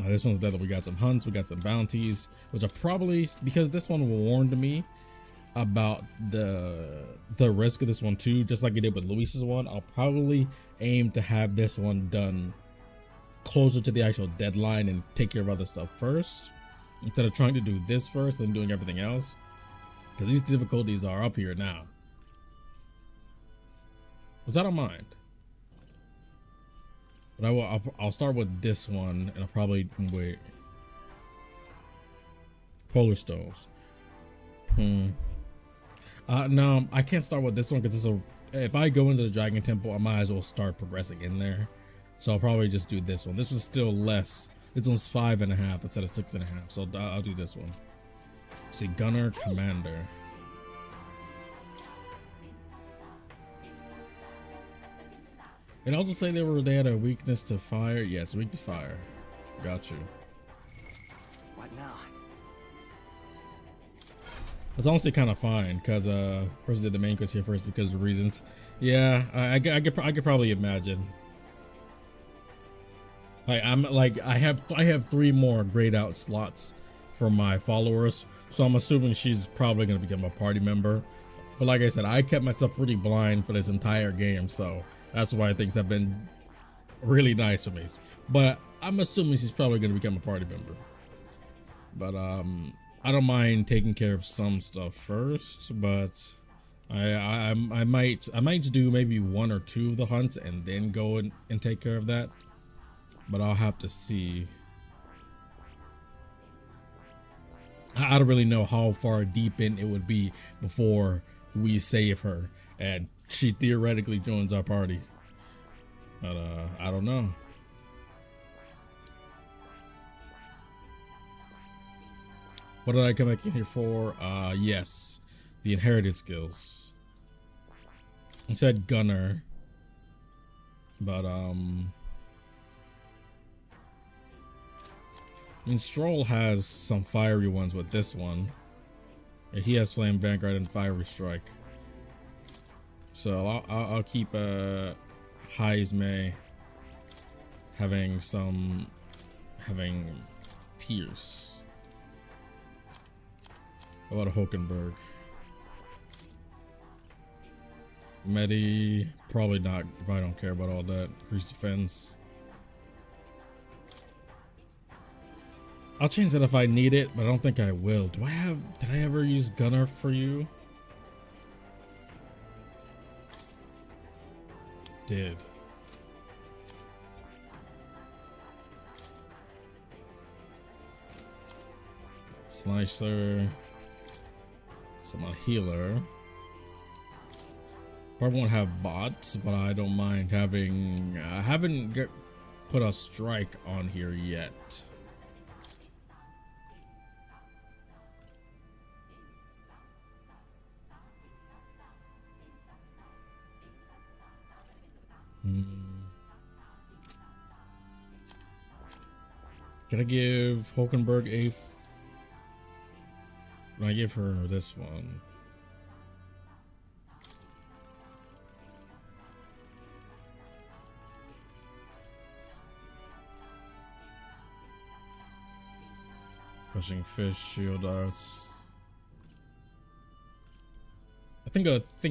This one's dead. We got some hunts. We got some bounties, which are probably, because this one warned me about the risk of this one too, just like it did with Luis's one. I'll probably aim to have this one done closer to the actual deadline and take care of other stuff first, instead of trying to do this first and doing everything else, because these difficulties are up here now, which I don't mind. But I'll start with this one, and I'll probably wait. Polar Stones. No, I can't start with this one because if I go into the Dragon Temple, I might as well start progressing in there. So I'll probably just do this one. This one's still less. This one's 5.5 instead of 6.5. So I'll do this one. See, Gunner, Commander. And I'll just say they had a weakness to fire. Yes, weak to fire. Got you. What now? It's honestly kind of fine because first did the main quest here first because of reasons. Yeah, I could probably imagine. I have 3 more grayed out slots for my followers, so I'm assuming she's probably gonna become a party member. But like I said, I kept myself pretty blind for this entire game, so that's why things have been really nice for me. But I'm assuming she's probably gonna become a party member. But I don't mind taking care of some stuff first, but I might do maybe 1 or 2 of the hunts and then go and take care of that. But I'll have to see. I don't really know how far deep in it would be before we save her and she theoretically joins our party. But I don't know. What did I come back in here for? Yes, the inherited skills. It said Gunner, but and Stroll has some fiery ones with this one. He has Flame Vanguard and Fiery Strike. So I'll keep Heisme having Pierce. How about a Hulkenberg? Medi, probably not, if I don't care about all that. Increased defense. I'll change that if I need it, but I don't think I will. Did I ever use Gunner for you? Did. Slicer. Some healer. Probably won't have bots, but I don't mind having. I haven't put a strike on here yet. Can I give Hulkenberg a? Can I give her this one? Crushing fish, shield arts. I think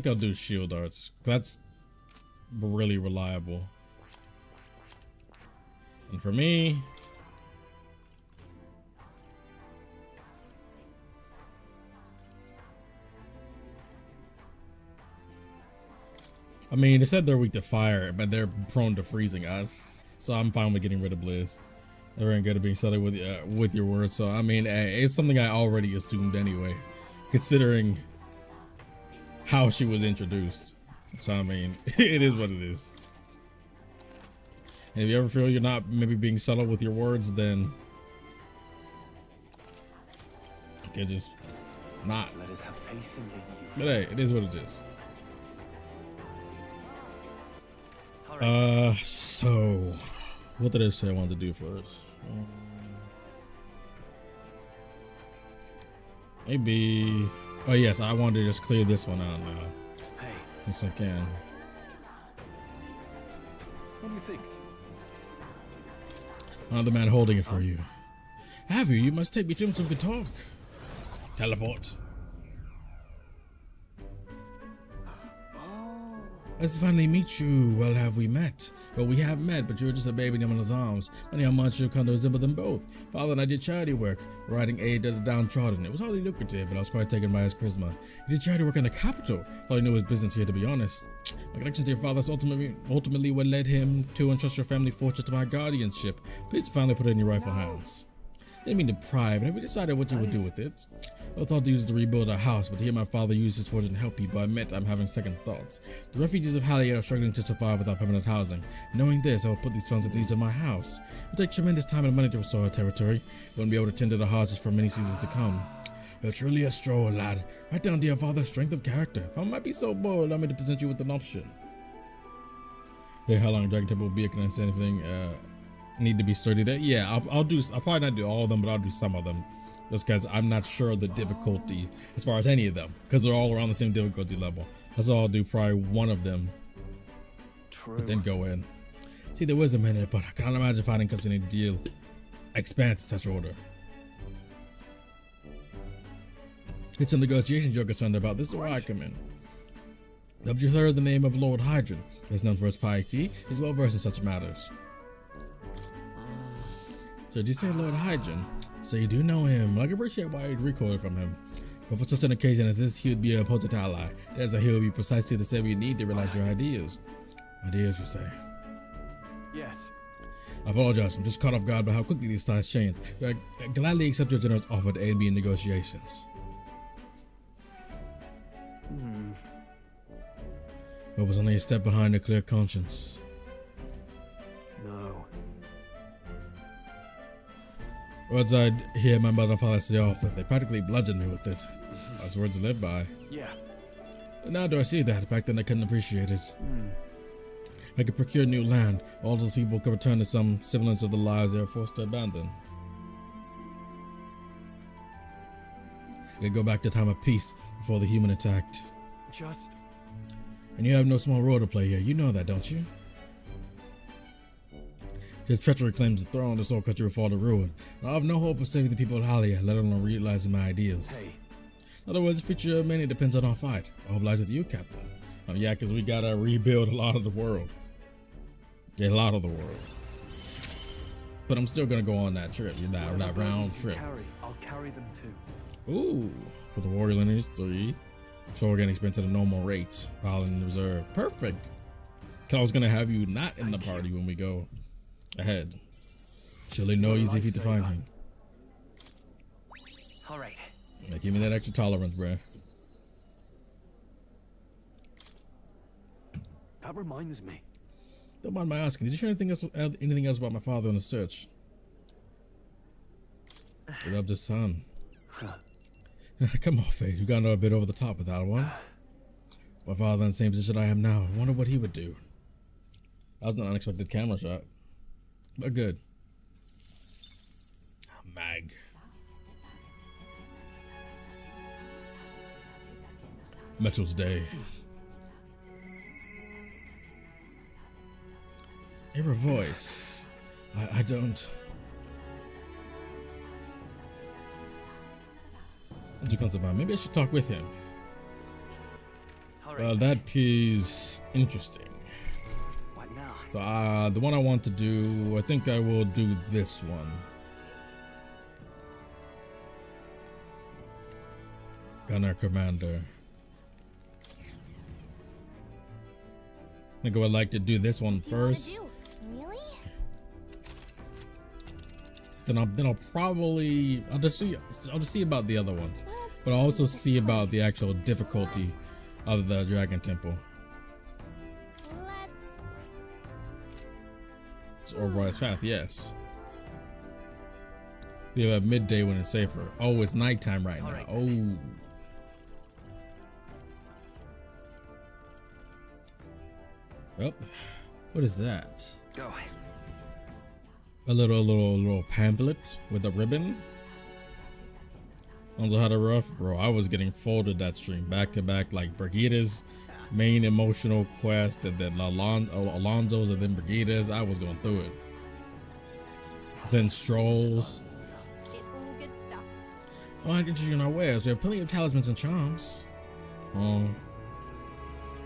I'll do shield arts. That's really reliable. And for me, I mean, they said they're weak to fire, but they're prone to freezing us. So I'm fine with getting rid of Blizz. They weren't good at being subtle with your words. So I mean, it's something I already assumed anyway, considering how she was introduced. So I mean, it is what it is. And if you ever feel you're not maybe being subtle with your words, then you can just not. Let us have faith in Lady Eupha. But hey, it is what it is. So what did I say I wanted to do first? Maybe. Oh yes, I wanted to just clear this one out now. Hey, Yes, I can. what do you think? I'm the man holding it for you. Have you? You must take me to him so we can talk. Teleport. Let's finally meet you. Well, have we met? Well, we have met, but you're just a baby in his arms. Funny how much you come to resemble them both. Father and I did charity work, providing aid to the downtrodden. It was hardly lucrative, but I was quite taken by his charisma. He did charity work in the capital. All he knew was business here, to be honest. My connection to your father is ultimately what led him to entrust your family fortune to my guardianship. Please finally put it in your rightful hands. Didn't mean to pry, but have you decided what you would do with it? I thought to use it to rebuild our house, but to hear my father use his fortune to help people, I admit I'm having second thoughts. The refugees of Hallier are struggling to survive without permanent housing. And knowing this, I will put these funds to the use of my house. It will take tremendous time and money to restore our territory. We won't be able to tend to the hardships for many seasons to come. You're truly a stroll, lad. Write down, dear father, strength of character. If I might be so bold, allow me to present you with an option. Yeah, how long Dragon Temple will be? Can I say anything? Need to be sturdy there? Yeah, I'll probably not do all of them, but I'll do some of them. Just because I'm not sure the difficulty as far as any of them, because they're all around the same difficulty level. That's all I'll do, probably one of them. True. But then go in. See, there was a minute, but I can't imagine finding such an ideal expanse in such order. It's a negotiation you're concerned about. This is where I come in. Have you heard the name of Lord Hydron? He's known for his piety. He's well versed in such matters. So do you say Lord Hydron? So you do know him. I can appreciate why you'd recoil from him. But for such an occasion as this, he would be a potent ally. There's a he will be precisely the same you need to realize your ideas. Ideas, you say? Yes. I apologize. I'm just caught off guard by how quickly these styles change. I gladly accept your generous offer to aid me in negotiations. But it was only a step behind a clear conscience. No. Words I'd hear my mother and father say often. They practically bludgeoned me with it. Those words to live by. Yeah. But now do I see that? Back then I couldn't appreciate it. I could procure new land. All those people could return to some semblance of the lives they were forced to abandon. I could go back to time of peace before the human attacked. Just... And you have no small role to play here. You know that, don't you? His treachery claims the throne, this whole country will fall to ruin. I have no hope of saving the people of Hallier, let alone realizing my ideas. Hey. In other words, the future of many depends on our fight. I hope lies with you, Captain. Yeah, because we gotta rebuild a lot of the world. Yeah, a lot of the world. But I'm still gonna go on that trip, that round trip. I'll carry them too. Ooh, for the warrior lineage 3. So we're getting expense at a normal rate, while in reserve. Perfect. Cause I was gonna have you not in the party when we go ahead. Surely no easy feat to find him. All right. Yeah, give me that extra tolerance, bruh. That reminds me. Don't mind my asking. Did you share anything else about my father in the search? He loved his son. Come on, Faith. You gotta know a bit over the top with that one. My father in the same position I am now. I wonder what he would do. That was an unexpected camera shot. But good. Mag. Metal's Day. Hear a voice. I don't. What comes about? Maybe I should talk with him. Well, that is interesting. What now? So, the one I want to do, I think I will do this one. Gunner Commander. I think I would like to do this one first. Really? Then I'll probably I'll just see about the other ones, but I'll also see about the actual difficulty of the Dragon Temple. It's Orbri's Path, yes. We have a midday when it's safer. Oh, it's nighttime right now. Oh. Yep. What is that? Go. A little pamphlet with a ribbon. Alonzo had a rough, bro. I was getting folded that stream back to back, like Brigida's main emotional quest, and then Alonzo's, and then Brigida's. I was going through it. Then Strolls. It's all good stuff. Oh, I get you in our wares. We have plenty of talismans and charms.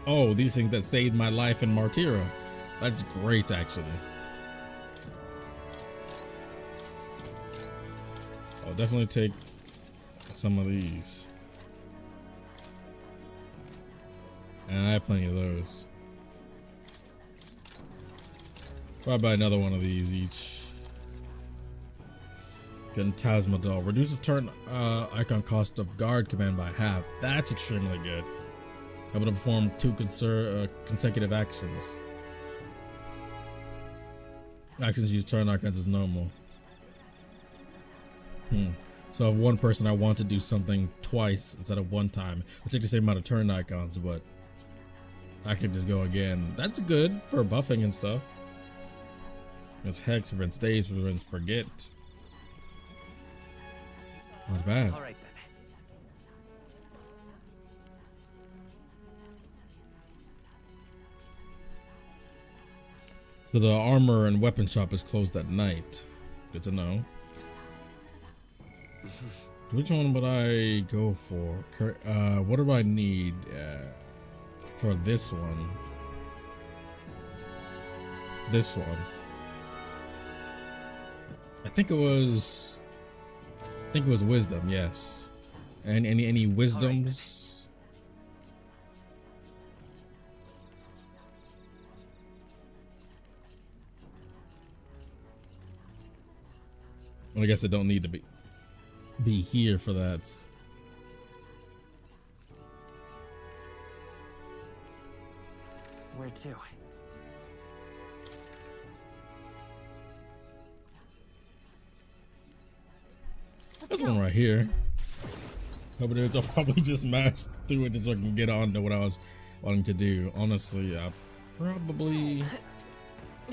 Oh, these things that saved my life in Martyra. That's great, actually. I'll definitely take some of these. And I have plenty of those. Probably buy another one of these each. Getting Tasmadol. Reduces turn icon cost of guard command by half. That's extremely good. Able to perform 2 consecutive actions. Actions use turn icons as normal. So if one person I want to do something twice instead of one time, I'll take the same amount of turn icons, but I can just go again. That's good for buffing and stuff. It's Hex, prevents days, prevents forget. Not bad. All right then. So the armor and weapon shop is closed at night. Good to know. Which one would I go for? What do I need for this one? This one. I think it was wisdom, yes. And any wisdoms? Well, I guess I don't need to be here for that. Where to? This one right here. But I'll probably just smash through it just so I can get on to what I was wanting to do. Honestly, I probably.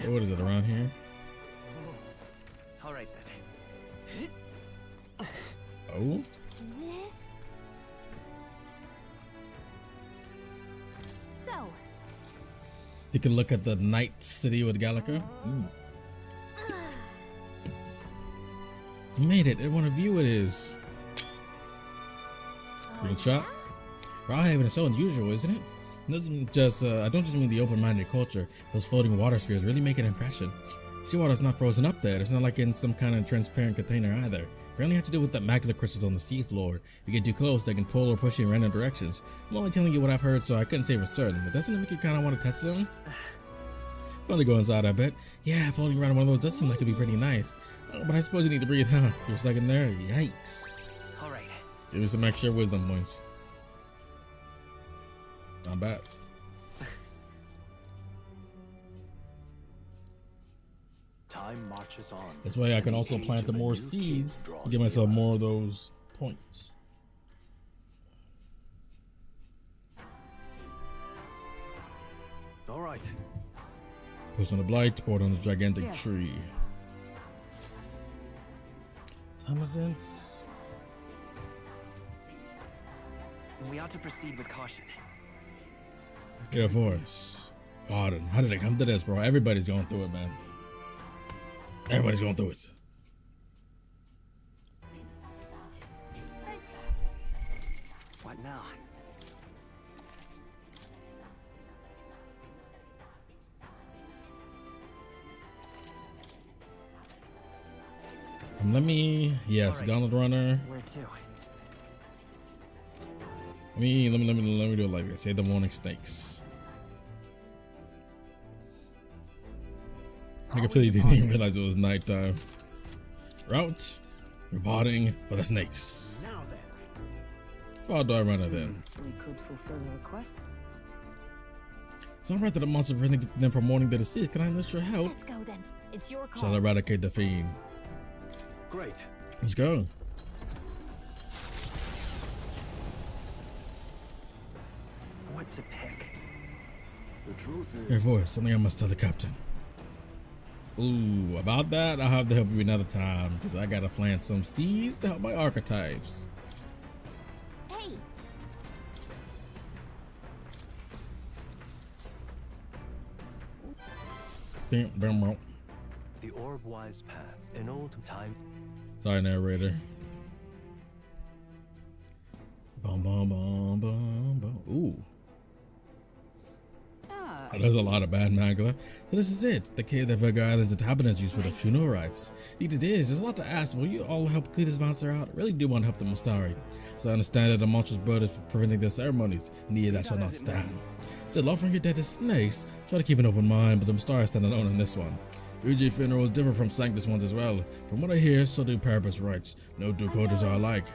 What is it around here? All right then. Oh. This. So. You can look at the night city with Gallica. You made it. What a view it is. Screenshot. Rawhaven is so unusual, isn't it? It doesn't just I don't just mean the open-minded culture. Those floating water spheres really make an impression. Seawater's not frozen up there. It's not like in some kind of transparent container either. Apparently has to do with the magma crystals on the seafloor. If you get too close, they can pull or push you in random directions. I'm only telling you what I've heard, so I couldn't say for certain, but doesn't it make you kind of want to touch them? Fun to go inside, I bet. Yeah, floating around one of those does seem like it'd be pretty nice. Oh, but I suppose you need to breathe, huh? You're stuck in there? Yikes. All right. Give me some extra wisdom points. Not bad. Time marches on. This way I can also plant the more seeds to give myself more of those points. All right. Post on the blight, pour it on the gigantic tree. Time is in. We ought to proceed with caution. Yeah, voice. God, how did it come to this, bro? Everybody's going through it, man. Everybody's going through it. What now? Let me, yes, right. Gauntlet Runner. Where to? Let me do it like this. Say the warning snakes. I completely didn't even realize it was nighttime. Route, reporting for the snakes. Now then. How far do I run it then? We could fulfill a request. It's not right that the monster preventing them from warning the deceased. Can I enlist your help? Let's go then. It's your call. Shall I eradicate the fiend? Great. Let's go. What to pick? The truth is. Your voice, something I must tell the captain. Ooh, about that, I'll have to help you another time because I gotta plant some seeds to help my archetypes. Hey. The orb-wise path, an old time. Sorry, narrator. Bum, bum, bum, bum, bum. Ooh. Oh, there's a lot of bad Magla. So this is it. The cave that Verga Island is the tabernacle used for the funeral rites. Indeed it is. There's a lot to ask. Will you all help clear this monster out? I really do want to help the MUSTARI. So I understand that the monster's blood is preventing their ceremonies. Indeed, that shall not stand. Still, offering your dead to snakes. Try to keep an open mind, but the MUSTARI stand alone on this one. UG funerals differ from Sanctus ones as well. From what I hear, so do Parapus rites. No two cultures are alike.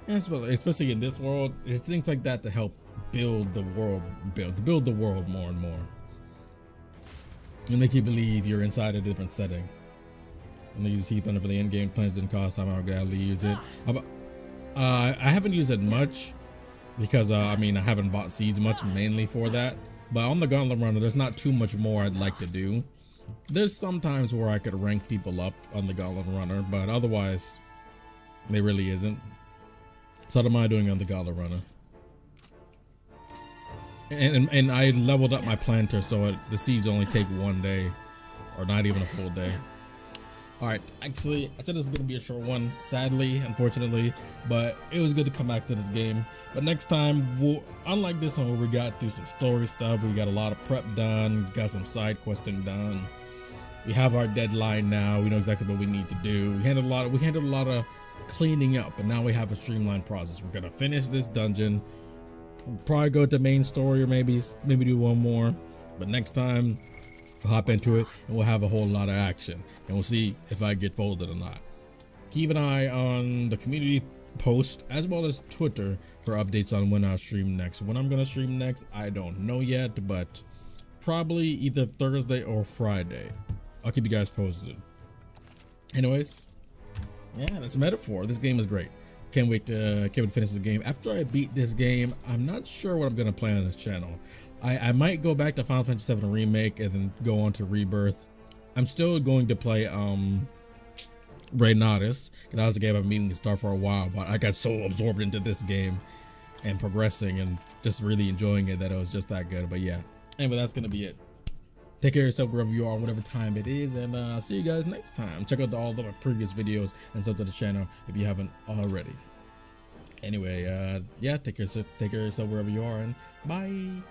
Yes, well, especially in this world, it's things like that to help build the world, build the world more and more, and make you believe you're inside a different setting. And you see plenty for the end game plans didn't cost time. I'll gladly use it. I haven't used it much because I mean I haven't bought seeds much, mainly for that. But on the Gauntlet Runner, there's not too much more I'd like to do. There's some times where I could rank people up on the Gauntlet Runner, but otherwise, there really isn't. So what am I doing on the Gauntlet Runner? And I leveled up my planter so the seeds only take 1 day, or not even a full day. All right, actually, I said this is gonna be a short one, sadly, unfortunately, but it was good to come back to this game. But next time, unlike this one where we got through some story stuff, we got a lot of prep done, got some side questing done. We have our deadline now. We know exactly what we need to do. We handled a lot of cleaning up, and now we have a streamlined process. We're gonna finish this dungeon, probably go to main story, or maybe do one more. But next time, we'll hop into it and we'll have a whole lot of action, and we'll see if I get folded or not. Keep an eye on the community post as well as Twitter for updates on when I'll stream next. When I'm gonna stream next, I don't know yet, but probably either Thursday or Friday. I'll keep you guys posted. Anyways, yeah, that's Metaphor. This game is great. Can't wait to finish the game. After I beat this game, I'm not sure what I'm gonna play on this channel. I might go back to Final Fantasy VII Remake and then go on to Rebirth. I'm still going to play Reynatus, because that was a game I've been meaning to start for a while, but I got so absorbed into this game and progressing and just really enjoying it that it was just that good. But yeah, anyway, that's gonna be it. Take care of yourself wherever you are, whatever time it is, and I'll see you guys next time. Check out all of my previous videos and sub to the channel if you haven't already. Anyway, yeah, take care of yourself wherever you are, and bye.